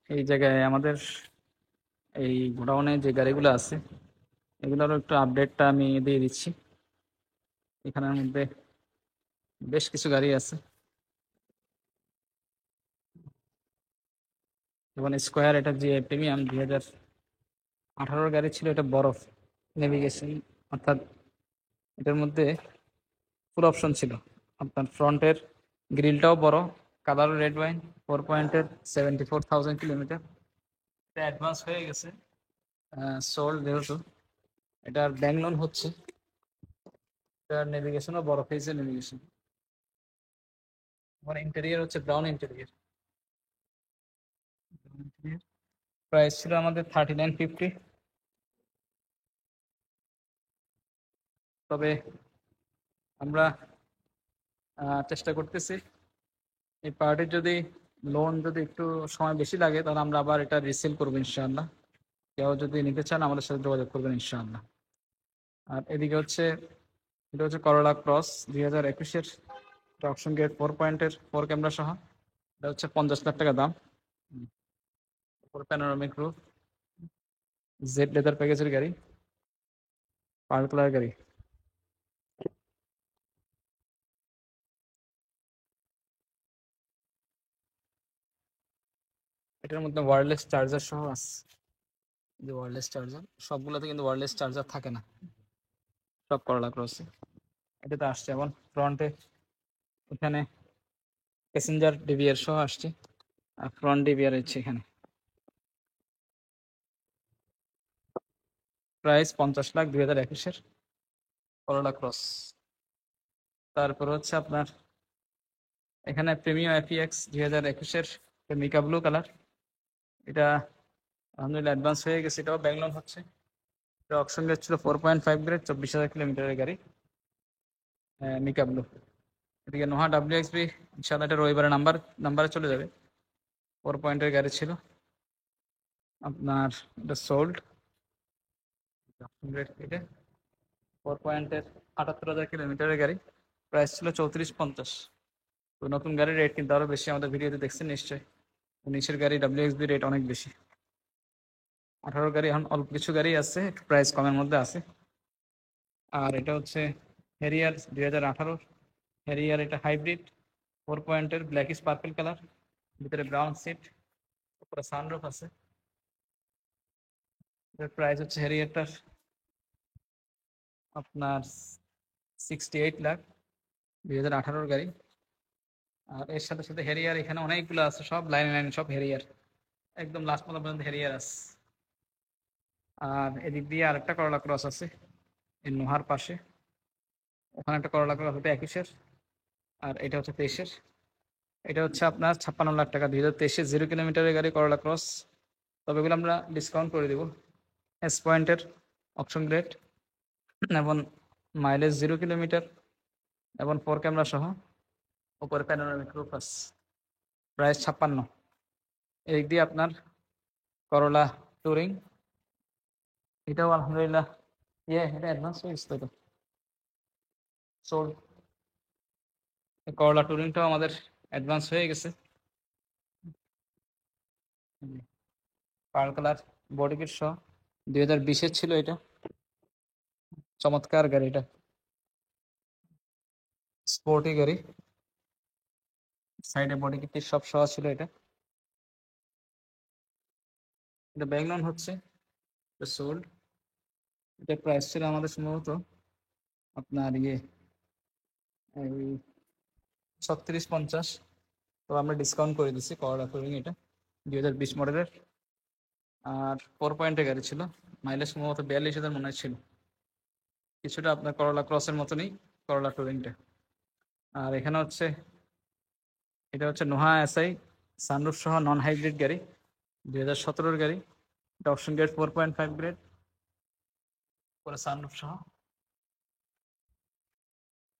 এই জায়গায় আমাদের এই গোডাউনে যে গাড়িগুলো আছে এগুলোরও একটু আপডেটটা আমি দিয়ে দিচ্ছি। এখানের মধ্যে বেশ কিছু গাড়ি আছে, যেমন স্কোয়ার, এটা যে প্রিমিয়াম 2018-র গাড়ি ছিল। এটা বরফ নেভিগেশন, অর্থাৎ এটার মধ্যে ফুল অপশন ছিল। আপনার ফ্রন্টের গ্রিলটাও বড়, কালার রেড ওয়াইন, 4 পয়েন্টের, 74,000 কিলোমিটার। এটা অ্যাডভান্স হয়ে গেছে, সোল্ড যেহেতু। এটার ব্যাংক লোন হচ্ছে। এটার নেভিগেশনও বড় ফেজের নেভিগেশন। আমার ইন্টেরিয়র হচ্ছে ব্রাউন ইন্টেরিয়র। প্রাইস ছিল আমাদের 3950। তবে আমরা চেষ্টা করতেছি এই পার্টির যদি লোন যদি একটু সময় বেশি লাগে তাহলে আমরা আবার এটা রিসেল করবো ইনশাআল্লাহ। কেউ যদি নিতে চান আমাদের সাথে যোগাযোগ করবেন ইনশাআল্লাহ। আর এদিকে হচ্ছে, এটা হচ্ছে করোলা ক্রস 2021-এর, অপশন গেট 4 পয়েন্টের, 4 ক্যামেরা সহ। এটা হচ্ছে 50 লাখ টাকা দাম। প্যানোরামিক রুফ, জেড লেদার প্যাকেজের গাড়ি, পার্ল কালার গাড়ি। এটার মধ্যে ওয়্যারলেস চার্জার সহ আছে। যে ওয়্যারলেস চার্জার, সবগুলোতে কিন্তু ওয়্যারলেস চার্জার থাকে না, সব করোলা ক্রসে এটাতে আসছে। এবং ফ্রন্টে এখানে প্যাসেঞ্জার ডিভিআর সহ আসছে, আর ফ্রন্ট ডিভিআর হচ্ছে এখানে। প্রাইস 50 লাখ, 2021-এর করোলা ক্রস। তারপর হচ্ছে আপনার এখানে প্রিমিয়াম এফিএক্স 2021-এর মিকা ব্লু কালার। এটা আলহামদুলিল্লাহ অ্যাডভান্স হয়ে গেছে, এটাও ব্যাংক লোন হচ্ছে। এটা অপশন গ্রেড ছিল 4.5 গ্রেড, 24,000 কিলোমিটারের গাড়ি, মিকা ব্লু। এদিকে নোহা WXB, ইনশাআল্লাহ এটা রবিবারের নাম্বারে চলে যাবে। 4 পয়েন্টের গাড়ি ছিল আপনার, এটা সোল্ড। এটা 4 পয়েন্টের, 78,000 কিলোমিটারের গাড়ি। প্রাইস ছিল 3450। তো নতুন গাড়ির রেট কিন্তু আরও বেশি, আমাদের ভিডিওতে দেখছেন নিশ্চয়ই। নিচের গাড়ি WXB রেট অনেক বেশি। 18 গাড়ি, এখন অল্প কিছু গাড়ি আছে একটু প্রাইস কমের মধ্যে আছে। আর এটা হচ্ছে হ্যারিয়ার 2018 হ্যারিয়ার, এটা হাইব্রিড, 4 পয়েন্টের, ব্ল্যাক ইস পার্পল কালার, ভিতরে ব্রাউন সিট, উপরে সানরুফ আছে। এটার প্রাইস হচ্ছে হ্যারিয়ারটার আপনার 68 লাখ, 2018-র গাড়ি। আর এর সাথে সাথে হ্যারিয়ার এখানে অনেকগুলো আছে, সব লাইন লাইন সব হ্যারিয়ার, একদম লাস্ট পর্যন্ত হ্যারিয়ার আছে। আর এদিক দিয়ে আরেকটা করলা ক্রস আছে এই নোহার পাশে, ওখানে একটা করলা ক্রস, ওটা 21-এর। আর এটা হচ্ছে 23-এর। এটা হচ্ছে আপনার 56 লাখ টাকা, 2023-এর 0 কিলোমিটারের গাড়ি করলা ক্রস। তবে এগুলো আমরা ডিসকাউন্ট করে দেবো। S পয়েন্টের, অপশন গ্রেড, এবং মাইলেজ 0 কিলোমিটার, এবং 4 ক্যামেরা সহ, উপরে প্যানোরামিক রুফ আছে। প্রাইস 56। এদিক দিয়ে আপনার করলা টুরিং, এটাও আলহামদুলিল্লাহ এটা অ্যাডভান্স হয়ে গেছে তো, সোল্ড। করলা টুরিংটাও আমাদের অ্যাডভান্স হয়ে গেছে। পার্ল কালার বডি কিট সহ, 2020-এর ছিল এটা। চমৎকার গাড়ি, এটা স্পোর্টি গাড়ি, সাইডে বডি কিট সব সহ ছিল এটা। এটা ব্যাংক লোন হচ্ছে, এটা সোল্ড। এটা প্রাইস ছিল আমাদের সম্ভবত আপনার এই 3650। তো আমরা ডিসকাউন্ট করে দিচ্ছি করলা টুরিং, এটা 2020 মডেলের। আর 4 পয়েন্টের গাড়ি ছিল, মাইলেজ সম্ভবত 42,000 মনে হয় ছিল, কিছুটা আপনার করলা ক্রসের মতনই করলা টুরিংটা। আর এখানে হচ্ছে, এটা হচ্ছে নোহা SI সানরুফ সহ নন হাইব্রিড গাড়ি, 2017-র গাড়ি। এটা অপশন গ্রেড 4.5 গ্রেড, পরে সানরুফ সহ।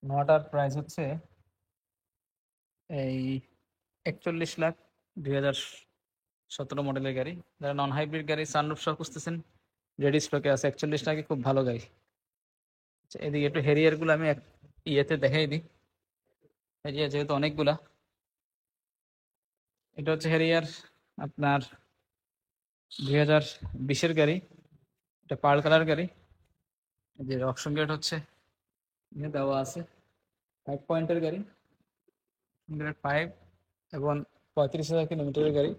নোয়াটার প্রাইস হচ্ছে এই 41 লাখ। 2017 মডেলের গাড়ি, যারা নন হাইব্রিড গাড়ি সানরুফ সহ খুঁজতেছেন, রেডি স্টকে আছে। 41 লাখে খুব ভালো গাড়ি। আচ্ছা, এদিকে একটু হেরিয়ার গুলো আমি ইয়েতে দেখাই দিই। হেরিয়ার যেহেতু অনেকগুলা, এটা হচ্ছে হেরিয়ার আপনার 2020-এর গাড়ি। এটা পার্ল কালার গাড়ি। এই যে অপশন গ্রেড হচ্ছে দেওয়া আছে 5 পয়েন্টের গাড়ি, গ্রেড 5 এবং 35,000 কিলোমিটারের গাড়ি।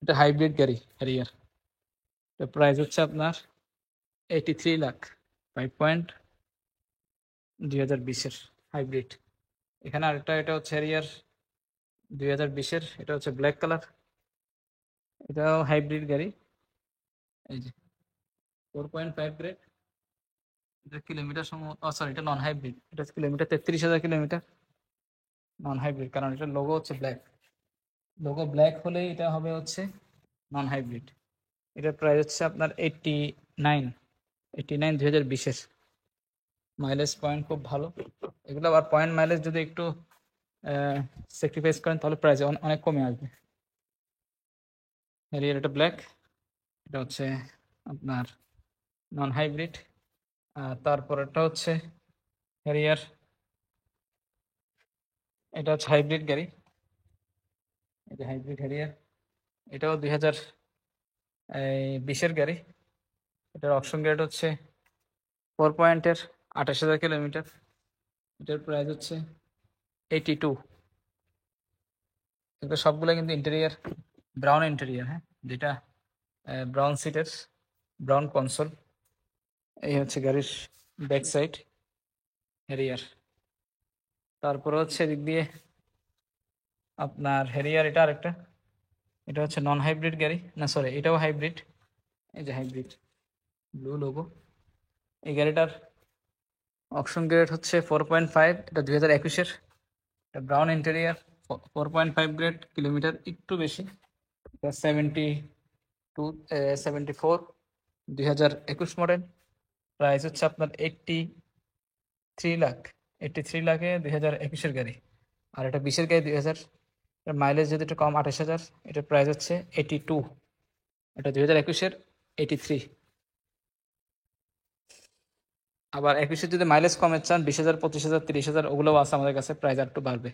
এটা হাইব্রিড গাড়ি হ্যারিয়ার। এটা প্রাইস হচ্ছে আপনার 83 লাখ। 5 point, 2020-এর hybrid. এখানে আরেকটা, এটা হচ্ছে হ্যারিয়ার 2020-এর, এটা হচ্ছে ব্ল্যাক কালার। এটাও হাইব্রিড গাড়ি। এই যে 4.5 গ্রেড। এটা কিলোমিটার সরি, এটা নন হাইব্রিড। এটা কিলোমিটার 33,000 কিলোমিটার। নন হাইব্রিড কারণ এটা লোগো হচ্ছে ব্ল্যাক। লোগো ব্ল্যাক হলেই এটা হবে হচ্ছে নন হাইব্রিড। এটার প্রাইস হচ্ছে আপনার 89। 2020-এর। মাইলেজ পয়েন্ট খুব ভালো। এগুলো আবার পয়েন্ট মাইলেজ যদি একটু স্যাক্রিফাইস করেন তাহলে প্রাইস অনেক কমে আসবে। হ্যারিয়ার এটা ব্ল্যাক। এটা হচ্ছে আপনার নন হাইব্রিড। তারপর এটা হচ্ছে হ্যারিয়ার, এটা হচ্ছে হাইব্রিড গাড়ি। এটা হাইব্রিড হ্যারিয়ার। এটাও 2020-এর গাড়ি। এটার অপশন গ্রেড হচ্ছে 4 পয়েন্টের, 28,000 কিলোমিটার। এটার প্রাইস হচ্ছে 82। এগুলো সবগুলো কিন্তু ইন্টেরিয়ার ব্রাউন ইন্টেরিয়ার, হ্যাঁ, যেটা ব্রাউন সিটের, ব্রাউন কনসোল। এই হচ্ছে গাড়ির ব্যাক সাইড হ্যারিয়ার। তারপরে হচ্ছে এদিক দিয়ে আপনার হ্যারিয়ার, এটা আরেকটা। এটা হচ্ছে নন হাইব্রিড গাড়ি, না সরি, এটাও হাইব্রিড। এই যে হাইব্রিড, ব্লু লোগো। এই গাড়িটার অপশন গ্রেড হচ্ছে 4.5। এটা 2021-এর। এটা ব্রাউন ইন্টেরিয়ার, 4.5 গ্রেড, কিলোমিটার একটু বেশি। এটা 74, 2021 মডেল। প্রাইস হচ্ছে আপনার 83 লাখ। 83 লাখে 2021-এর গাড়ি। আর এটা 20-এর গাড়ি 2000। মাইলেজ যদি একটু কম, 28,000। এটার প্রাইস হচ্ছে 82। এটা 2021-এর 83। আবার 21-এর যদি মাইলেজ কমে চান, 20,000, 25,000, 30,000, ওগুলোও আছে আমাদের কাছে, প্রাইস আর একটু বাড়বে।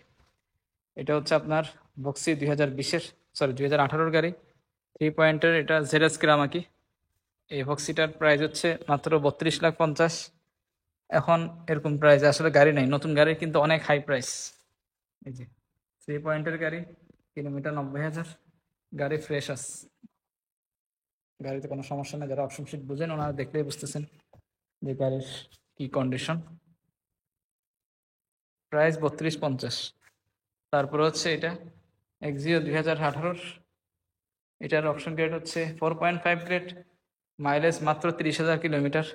এটা হচ্ছে আপনার বক্সি 2020-এর, সরি 2018-এর গাড়ি, 3 পয়েন্টের। এটা জেডএস কেরামাকি। এই বক্সিটার প্রাইস হচ্ছে মাত্র 32,50,000। এখন এরকম প্রাইস আসলে গাড়ি নাই, নতুন গাড়ি কিন্তু অনেক হাই প্রাইস। এই যে 3 পয়েন্টের গাড়ি, কিলোমিটার 90,000। গাড়ি ফ্রেশ আছে, গাড়িতে কোনো সমস্যা নেই। যারা অপশন শিট বুঝেন ওনারা দেখলেই বুঝতেছেন যে গাড়ির কি কন্ডিশন। প্রাইস 32,50। তারপরে হচ্ছে এটা এক্সিও 2018-র। এটার অপশন গ্রেড হচ্ছে 4.5 গ্রেড, মাইলেজ মাত্র 30,000 কিলোমিটার।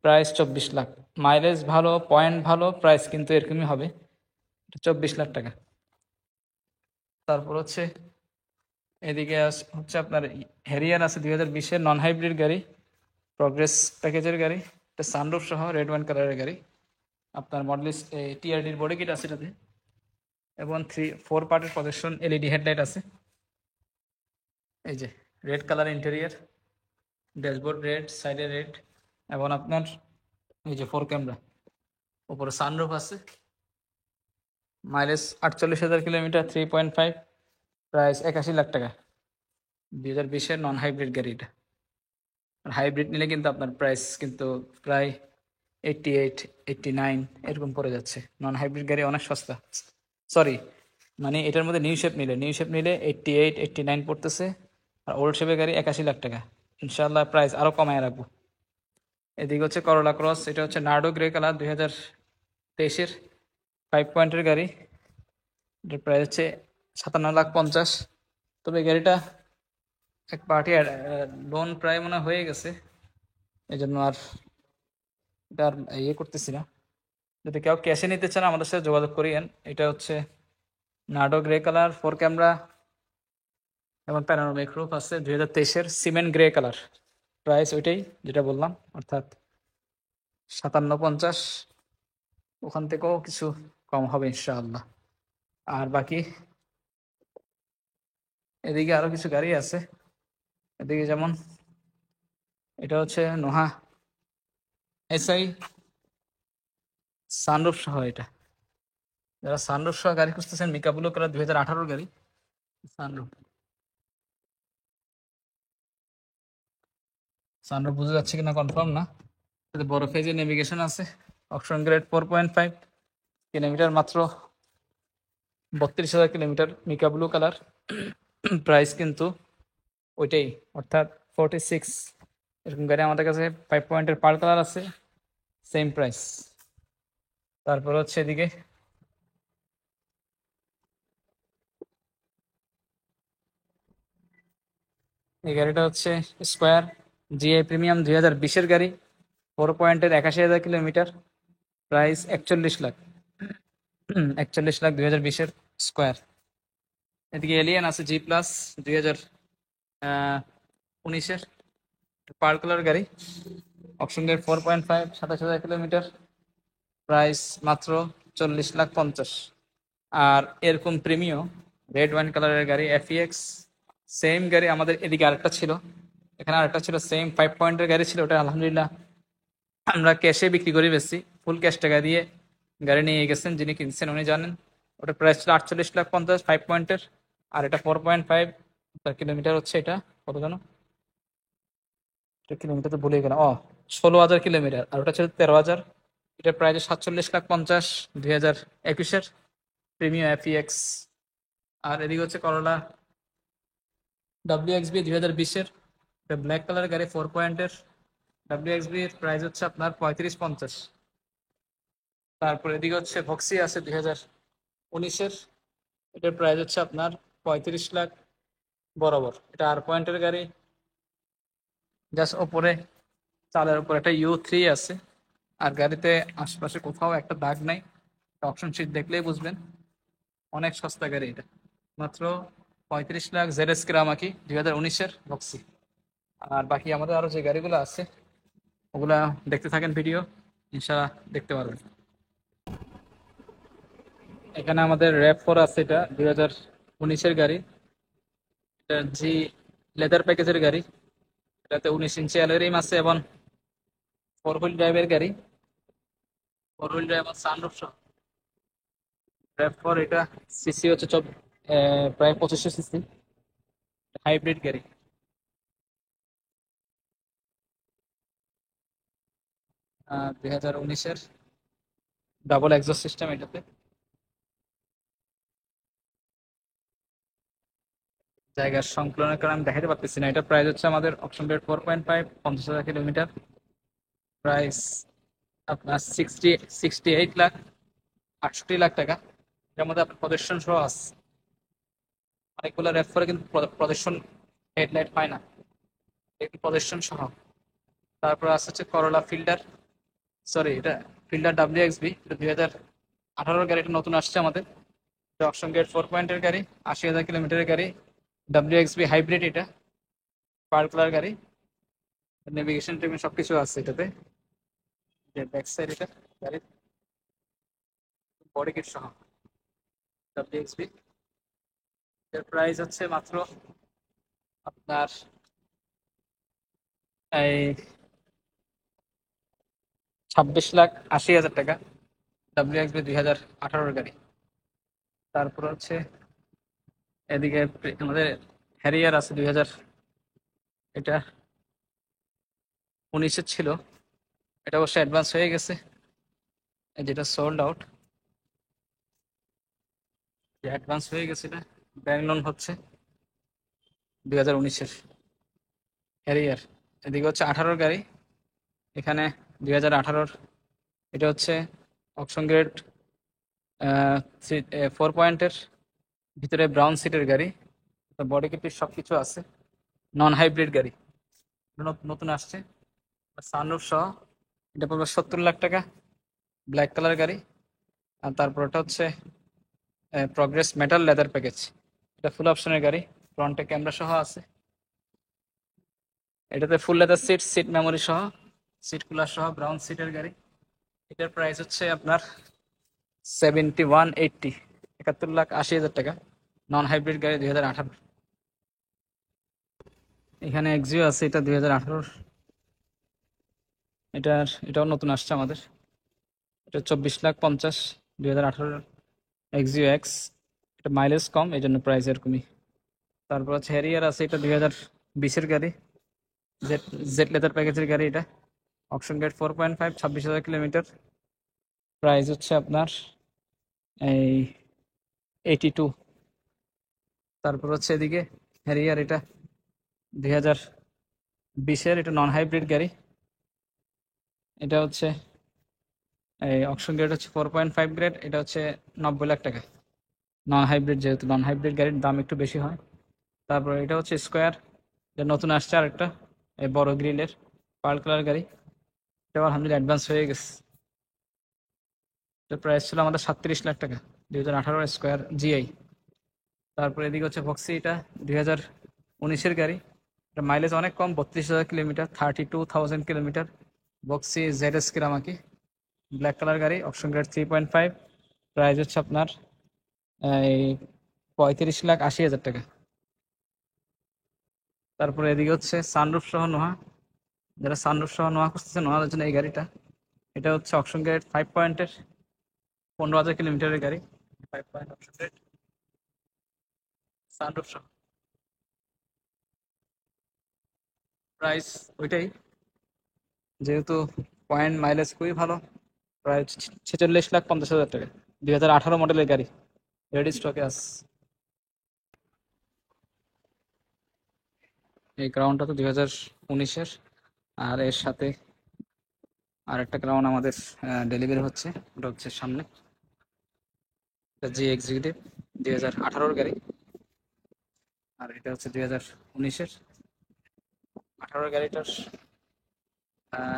প্রাইস 24 লাখ। মাইলেজ ভালো, পয়েন্ট ভালো, প্রাইস কিন্তু এরকমই হবে, 24 লাখ টাকা। তারপর হচ্ছে এদিকে হচ্ছে আপনার হ্যারিয়ার আছে 2020-এর নন হাইব্রিড গাড়ি, প্রগ্রেস প্যাকেজের গাড়ি। এটা সানরুফ সহ রেড ওয়াইন কালারের গাড়ি। আপনার মডেল টিআরডির বডি কিট আছে এটাতে, এবং 4 পার্টের প্রজেকশন এলইডি হেডলাইট আছে। এই যে red colour interior, dashboard red, সাইডে রেড, এবং আপনার এই যে 4 ক্যামেরা, উপরে সানরুফ আছে। Mileage 48,000 kilometre, 3.5। প্রাইস 81 লাখ টাকা। 2020-এর নন হাইব্রিড গাড়ি এটা। আর হাইব্রিড নিলে কিন্তু আপনার প্রাইস কিন্তু প্রায় 88, 89 এরকম পড়ে যাচ্ছে। নন হাইব্রিড গাড়ি অনেক সস্তা, সরি, মানে এটার মধ্যে নিউ শেপ নিলে 88, 89 পড়তেছে। আর ওল্ড শেপের গাড়ি 81 লাখ টাকা। ইনশাল্লাহ প্রাইস আরও কমায় রাখবো। এদিকে হচ্ছে করোলা ক্রস। এটা হচ্ছে নার্ডো গ্রে কালার, 2023-এর 5 পয়েন্টের গাড়ি। এটার প্রাইস হচ্ছে 57,50,000। তবে গাড়িটা এক পার্টি লোন প্রায় মনে হয়ে গেছে, এই জন্য আর এটা আর ইয়ে করতেছি না। যদি কেউ ক্যাশে নিতে চান আমাদের সাথে যোগাযোগ করিয়েন। এটা হচ্ছে নার্ডো গ্রে কালার, 4 ক্যামেরা, এবং প্যানোরামিক রুফ আছে 2023-এর সিমেন্ট গ্রে কালার। প্রাইস ওইটাই যেটা বললাম, অর্থাৎ 5750। ওখান থেকেও কিছু কম হবে ইনশাআল্লাহ। আর বাকি এদিকে আরো কিছু গাড়ি আছে। এদিকে যেমন এটা হচ্ছে নোহা এসআই সানরুফ সহ। এটা যারা সানরুফ সহ গাড়ি খুঁজতেছেন, মিকাবুলো কালার 2018 গাড়ি সানরুফ। সানরুফ বোঝা যাচ্ছে কিনা কনফার্ম না। এতে বড় ফেজে নেভিগেশন আছে। অপশন গ্রেড 4.5, কিলোমিটার মাত্র 32,000 কিলোমিটার। মিকাবুলো কালার। প্রাইস কিন্তু ওইটাই, অর্থাৎ 46। এরকম গাড়ি আমাদের কাছে 5 পয়েন্টের পার কালার আছে, সেম প্রাইস। তারপর হচ্ছে এদিকে এই গাড়িটা হচ্ছে স্কোয়ার জিআই প্রিমিয়াম 2020-এর গাড়ি, 4 পয়েন্টের 81,000 কিলোমিটার। প্রাইস 41 লাখ। 41 লাখ 2020-এর স্কোয়ার। এদিকে এলিয়ান আছে জি প্লাস 2019-এর পার কালার গাড়ি। Option grade 4.5, 27,000 kilometre. প্রাইস মাত্র 40,50,000। আর এরকম প্রিমিয় রেড ওয়াইন কালারের গাড়ি এফইএক্স, সেম গাড়ি আমাদের এদিকে আরেকটা ছিল, এখানে আরেকটা ছিল, সেম 5 পয়েন্টের গাড়ি ছিল। ওটা আলহামদুলিল্লাহ আমরা ক্যাশে বিক্রি করে বেশি, ফুল ক্যাশ টাকা দিয়ে গাড়ি নিয়ে গেছেন যিনি কিনছেন উনি জানেন। ওটা প্রাইস ছিল 48,50,000 5 পয়েন্টের। আর এটা 4.5 তার কিলোমিটার হচ্ছে, এটা কত জানো, এটা কিলোমিটার তো ভুলে গেলাম, 16,000 কিলোমিটার। আর ওটা ছিল 13,000। এটা প্রাইস 47,50,000 2021-এর প্রিমিয়াম এফইএক্স। আর এদিকে হচ্ছে করলা WXB 2020-এর, এটা ব্ল্যাক কালার গাড়ি 4 পয়েন্টের। WXB এর প্রাইস হচ্ছে আপনার 35,50। তারপর এদিকে হচ্ছে ভক্সি আছে 2019-এর, এটার প্রাইস হচ্ছে আপনার 35 লাখ বরাবর। এটা আর পয়েন্টের গাড়ি, জাস্ট ওপরে চালের উপর একটা U3 আছে। আর গাড়িতে আশপাশে কোথাও একটা দাগ নাই, অপশন শিট দেখলেই বুঝবেন। অনেক সস্তা গাড়ি এটা, মাত্র 35 লাখ। ZS কেরামাকি 2019-এর ভক্সি। আর বাকি আমাদের আরো যে গাড়িগুলো আছে ওগুলা দেখতে থাকেন ভিডিও, ইনশাআল্লাহ দেখতে পারবেন। এখানে আমাদের RAV4 আছে, এটা 2019-এর গাড়ি। এটা জি লেদার প্যাকেজের গাড়ি। এটাতে 19 ইঞ্চি অ্যালয় আছে এবং 4 হুইল ড্রাইভের গাড়ি, 4 হুইল ড্রাইভ এবং সানরুফ সহ। RAV4 এটা সিসি হচ্ছে প্রায় 2500 সিসি, হাইব্রিড গাড়ি। 2019-এর ডাবল এক্সস্ট সিস্টেম এটাতে। জায়গার সংকলনের কারণে আমি দেখাতে পারতেছি না। এটা প্রাইস হচ্ছে আমাদের অপশন রেট 4.5, 50,000 কিলোমিটার। প্রাইস আপনার 68 লাখ 68 লাখ টাকা। এর মধ্যে আপনার প্রদর্শন সহ আছে। অনেকগুলো রেফ করে কিন্তু প্রদর্শন হেডলাইট পায় না, একটু প্রদর্শন সহ। তারপর আছে হচ্ছে করোলা ফিল্ডার, সরি এটা ফিল্ডার WXB, এটা 2018 গাড়ি, এটা নতুন আসছে আমাদের। এটা অপশন গেট 4 পয়েন্টের গাড়ি, 80,000 কিলোমিটারের গাড়ি, WXB হাইব্রিড। এটা পার কালার গাড়ি, নেভিগেশন টেবিল সবকিছু আছে এটাতে। ব্যাক সাইড এটা গাড়ির বডি কিট সহ WXB। এর প্রাইস হচ্ছে মাত্র আপনার এই 26,80,000 টাকা। WXB 2018 গাড়ি। তারপর হচ্ছে এদিকে আমাদের হ্যারিয়ার আছে 2000, এটা 19-এর ছিল। এটা অবশ্য অ্যাডভান্স হয়ে গেছে, যেটা সোল্ড আউট, অ্যাডভান্স হয়ে গেছে। এটা ব্যাংক লোন হচ্ছে 2019-এর হ্যারিয়ার। এদিকে হচ্ছে 18-র গাড়ি, এখানে 2018-র, এটা হচ্ছে অপশন গ্রেড 4 পয়েন্টের, ভিতরে ব্রাউন সিটের গাড়ি, বডি কিট সব কিছু আছে, নন হাইব্রিড গাড়ি, নতুন আসছে সানরুফ সহ। এটা পড়বে 70 লাখ টাকা, ব্ল্যাক কালার গাড়ি। আর তারপর এটা হচ্ছে প্রগ্রেস মেটাল লেদার প্যাকেজ, এটা ফুল অপশনের গাড়ি। ফ্রন্টে ক্যামেরা সহ আছে। এটাতে full leather seat, seat memory সহ, সিট কুলার সহ, ব্রাউন সিটের গাড়ি। এটার প্রাইস হচ্ছে আপনার 7180, 71,80,000 টাকা। নন হাইব্রিড গাড়ি, 2018। এখানে এক্সিও আছে, এটা 2018। এটাও নতুন আসছে আমাদের। এটা 24,50,000, 2018 এক্সিও এক্স। এটা মাইলেজ কম, এই জন্য প্রাইস এরকমই। তারপর হচ্ছে হ্যারিয়ার আছে, এটা 2020-এর গাড়ি, জেড জেড লেদার প্যাকেজের গাড়ি। এটা অপশন গেট 4.5, 26,000 কিলোমিটার। প্রাইস হচ্ছে আপনার এই 82। তারপর হচ্ছে এদিকে হ্যারিয়ার, এটা 2020-এর, এটা নন হাইব্রিড গাড়ি। এটা হচ্ছে এই অপশন গ্রেড হচ্ছে 4.5 গ্রেড, এটা হচ্ছে 90 লাখ টাকা। নন হাইব্রিড, যেহেতু নন হাইব্রিড গাড়ির দাম একটু বেশি হয়। তারপর এটা হচ্ছে স্কোয়ার, এটা নতুন আসছে আরেকটা, এই বড় গ্রিলের পার্ল কালার গাড়ি। এটা আলহামদুলিল্লাহ অ্যাডভান্স হয়ে গেছে। এটার প্রাইস ছিল আমাদের 37 লাখ টাকা, 2018 স্কোয়ার জিআই। তারপর এদিকে হচ্ছে ভক্সি, এটা 2019-এর গাড়ি। এটা মাইলেজ অনেক কম, 32,000 kilometre, 32,000 kilometre. Voxy Z S Kirameki, black colour গাড়ি, অপশন গ্রেড 3.5। প্রাইস হচ্ছে আপনার এই 35,80,000 টাকা। তারপরে এদিকে হচ্ছে সানরুফ সহ নোহা, যারা সানরুফ সহ নোহা খুঁজতেছে, নোহার জন্য এই গাড়িটা। এটা হচ্ছে অপশন গ্রেড 5 পয়েন্টের, 15,000 কিলোমিটারের গাড়ি। 5 পয়েন্ট অপশন গ্রেড, সানরুফ সহ। প্রাইস ওইটাই, যেহেতু পয়েন্ট মাইলেজ খুবই ভালো। প্রায় 46,50,000 টাকা, 2018 মডেলের গাড়ি, রেডি স্টকে আস। এই ক্রাউনটা তো 2019-এর, আর এর সাথে আর একটা ক্রাউন আমাদের ডেলিভারি হচ্ছে, ওটা হচ্ছে সামনে। জি এক্সিকিউটিভ, 2018-র গাড়ি। আর এটা হচ্ছে 2019-এর। 18 গাড়িটার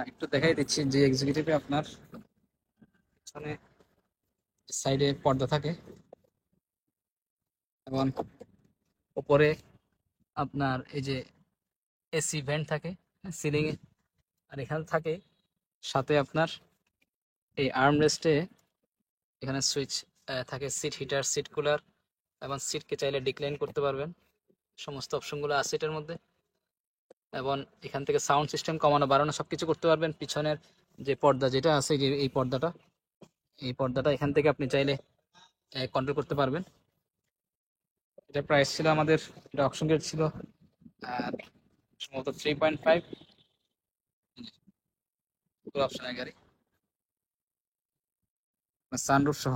একটু দেখাই দিচ্ছি। জি এক্সিকিউটিভে আপনার পিছনে সাইডে পর্দা থাকে, এবং উপরে আপনার এই যে এসি ভেন্ট থাকে সিলিং এ, আর এখানে থাকে সাথে আপনার এই আর্ম রেস্টে এখানে সুইচ থাকে, সিট হিটার, সিট কুলার, এবং সিটকে চাইলে ডিক্লাইন করতে পারবেন। সমস্ত অপশনগুলো আছে এটার মধ্যে। এবং এখান থেকে সাউন্ড সিস্টেম কমানো বাড়ানো সবকিছু করতে পারবেন। পিছনের যে পর্দা যেটা আছে, যে এই পর্দাটা এখান থেকে আপনি চাইলে কন্ট্রোল করতে পারবেন। এটা প্রাইস ছিল আমাদের, এটা অপশন গ্রেড ছিল সম্ভবত 3.5, অপশনের গাড়ি, সানরুফ সহ।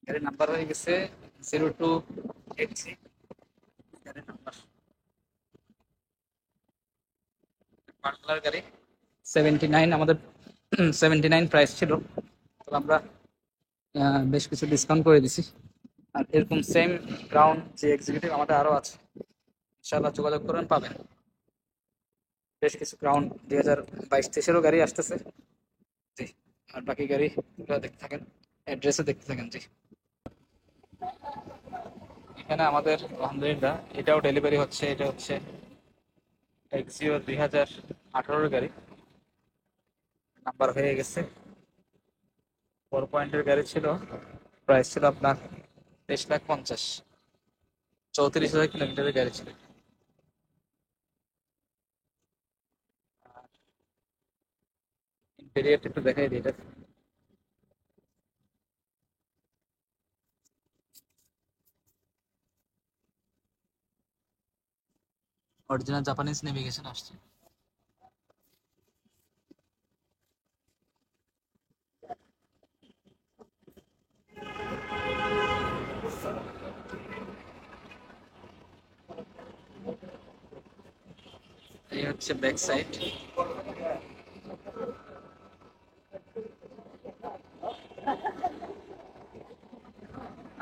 গাড়ির নাম্বার হয়ে গেছে 0283। গাড়ির নাম্বার পার্টনার গাড়ি, 79 আমাদের, 79 প্রাইস ছিল। তো আমরা বেশ কিছু ডিসকাউন্ট করে দিছি। আর এরকম সেম গ্রাউন্ড যে এক্সিকিউটিভ আমাদের আরও আছে, ইনশাআল্লাহ যোগাযোগ করবেন, পাবেন। বেশ কিছু গ্রাউন্ড 2022-23-এরও গাড়ি আসতেছে। জি, আর বাকি গাড়ি দেখতে থাকেন, অ্যাড্রেসে দেখতে থাকেন। জি, এখানে আমাদের আলহামদুলিল্লাহ এটাও ডেলিভারি হচ্ছে। এটা হচ্ছে এক্সিও 2018-এর গাড়ি, নাম্বার হয়ে গেছে। 4 পয়েন্টের গাড়ি ছিল, প্রাইস ছিল আপনার 23,50,000, 34,000 কিলোমিটারের গাড়ি ছিল। ইন্টেরিয়রটা একটু দেখাই দিই এটা। অরিজিনাল জাপানিজ নেভিগেশন আসছে। এই হচ্ছে ব্যাক সাইড।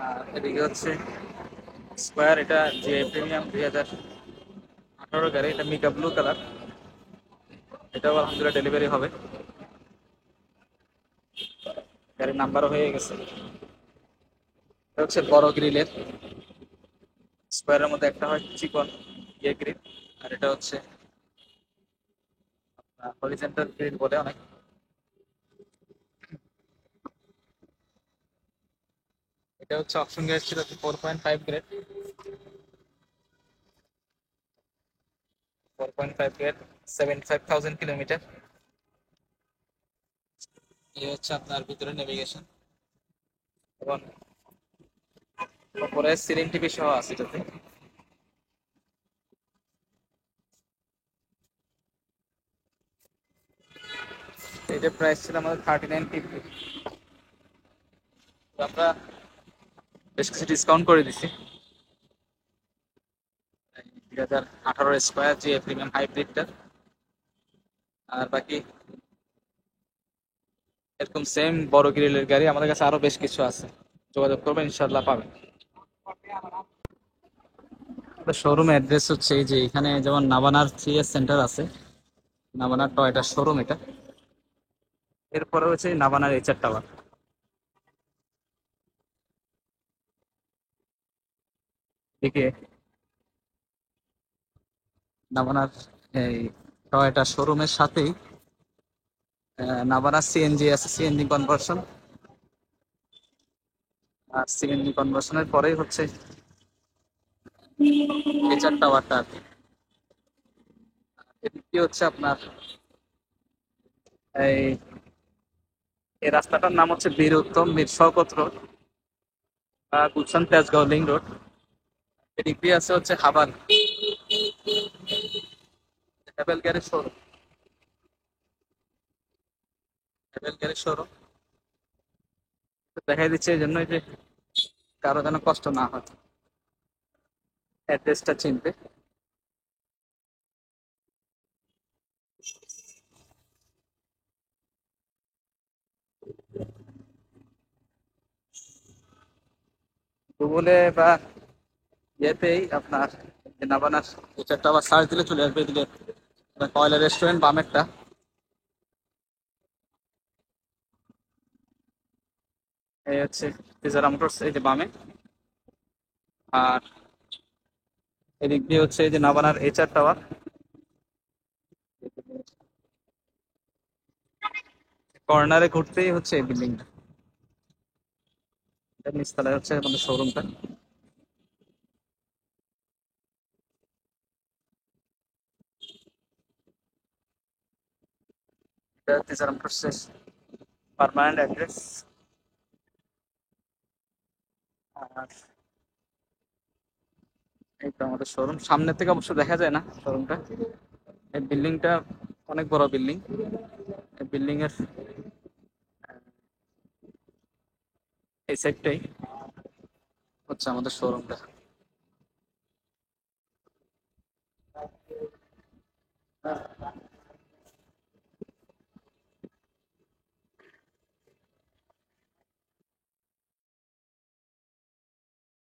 আর এদিকে হচ্ছে স্কোয়ার, এটা যে প্রিমিয়াম 2018 গাড়ি, এটা মিকা ব্লু কালার। এটাও আলহামদুলিল্লাহ ডেলিভারি হবে। নাম্বারও হয়ে গেছে। এটা হচ্ছে বড় গ্রিলের, স্কোয়ারের মধ্যে একটা হয় চিকন গ্রিল, আর এটা হচ্ছে হরিজেন্টাল গ্রিল বলে অনেক। এটা হচ্ছে অপশন গ্রেড ছিল 4.5 গ্রেড, 4.5 গ্রেড, 75,000 কিলোমিটার। এই হচ্ছে আপনার ভিতরে নেভিগেশন, এবং উপরে সিলিং টিভি সহ আছে এটাতে। এটা প্রাইস ছিল আমাদের 3950, তো আমরা বেশ কিছু ডিসকাউন্ট করে দিছি। 2018 স্কোয়ার জি প্রিমিয়াম হাইব্রিডটা, আর বাকি এরকম সেম বড় গ্রিলের গাড়ি আমাদের কাছে আরো বেশ কিছু আছে, যোগাযোগ করবেন ইনশাল্লাহ পাবেন। শোরুম অ্যাড্রেস হচ্ছে এই যে এখানে, যেমন নাবানার 3S সেন্টার আছে, নাবানার টয়টা শোরুম এটা। এরপরে হচ্ছে নাবানার HR টাওয়ার। এদিকে নাবানার এই টয়টা শোরুমের সাথেই নাবানার CNG আছে, সিএনজি কনভার্সন। আর সিএনজি কনভার্সনের পরেই হচ্ছে HR টাওয়ারটা আর কি। এদিকে হচ্ছে আপনার এই এই রাস্তাটার নাম হচ্ছে Bir Uttam Bir Shawkat road, Gulshan Tejgaon link road. এদিক দিয়ে আছে হচ্ছে হাবান Apple garage showroom, Apple garage showroom দেখাই দিচ্ছে এই জন্যই যে কারো যেন কষ্ট না হয় অ্যাড্রেসটা চিনতে। গুগলে বা ইয়েতেই আপনার নাবানার এটা আবার সার্চ দিলে চলে আসবে এদিকে কয়লা রেস্টুরেন্ট বামেরটা। এই হচ্ছে পিজারা মোটরস এই যে বামে, আর এদিক দিয়ে হচ্ছে এই যে নাবানার HR টাওয়ার। কর্নারে ঘুরতেই হচ্ছে এই বিল্ডিংটা, এর নিচতলায় হচ্ছে আমাদের শোরুমটা। এটা পিজারা মোটরস পার্মানেন্ট অ্যাড্রেস। আর এই তো আমাদের শোরুম, সামনে থেকে অবশ্য দেখা যায় না শোরুমটা। এই বিল্ডিংটা অনেক বড় বিল্ডিং, এই বিল্ডিং এর এই সাইডটাই হচ্ছে আমাদের শোরুমটা।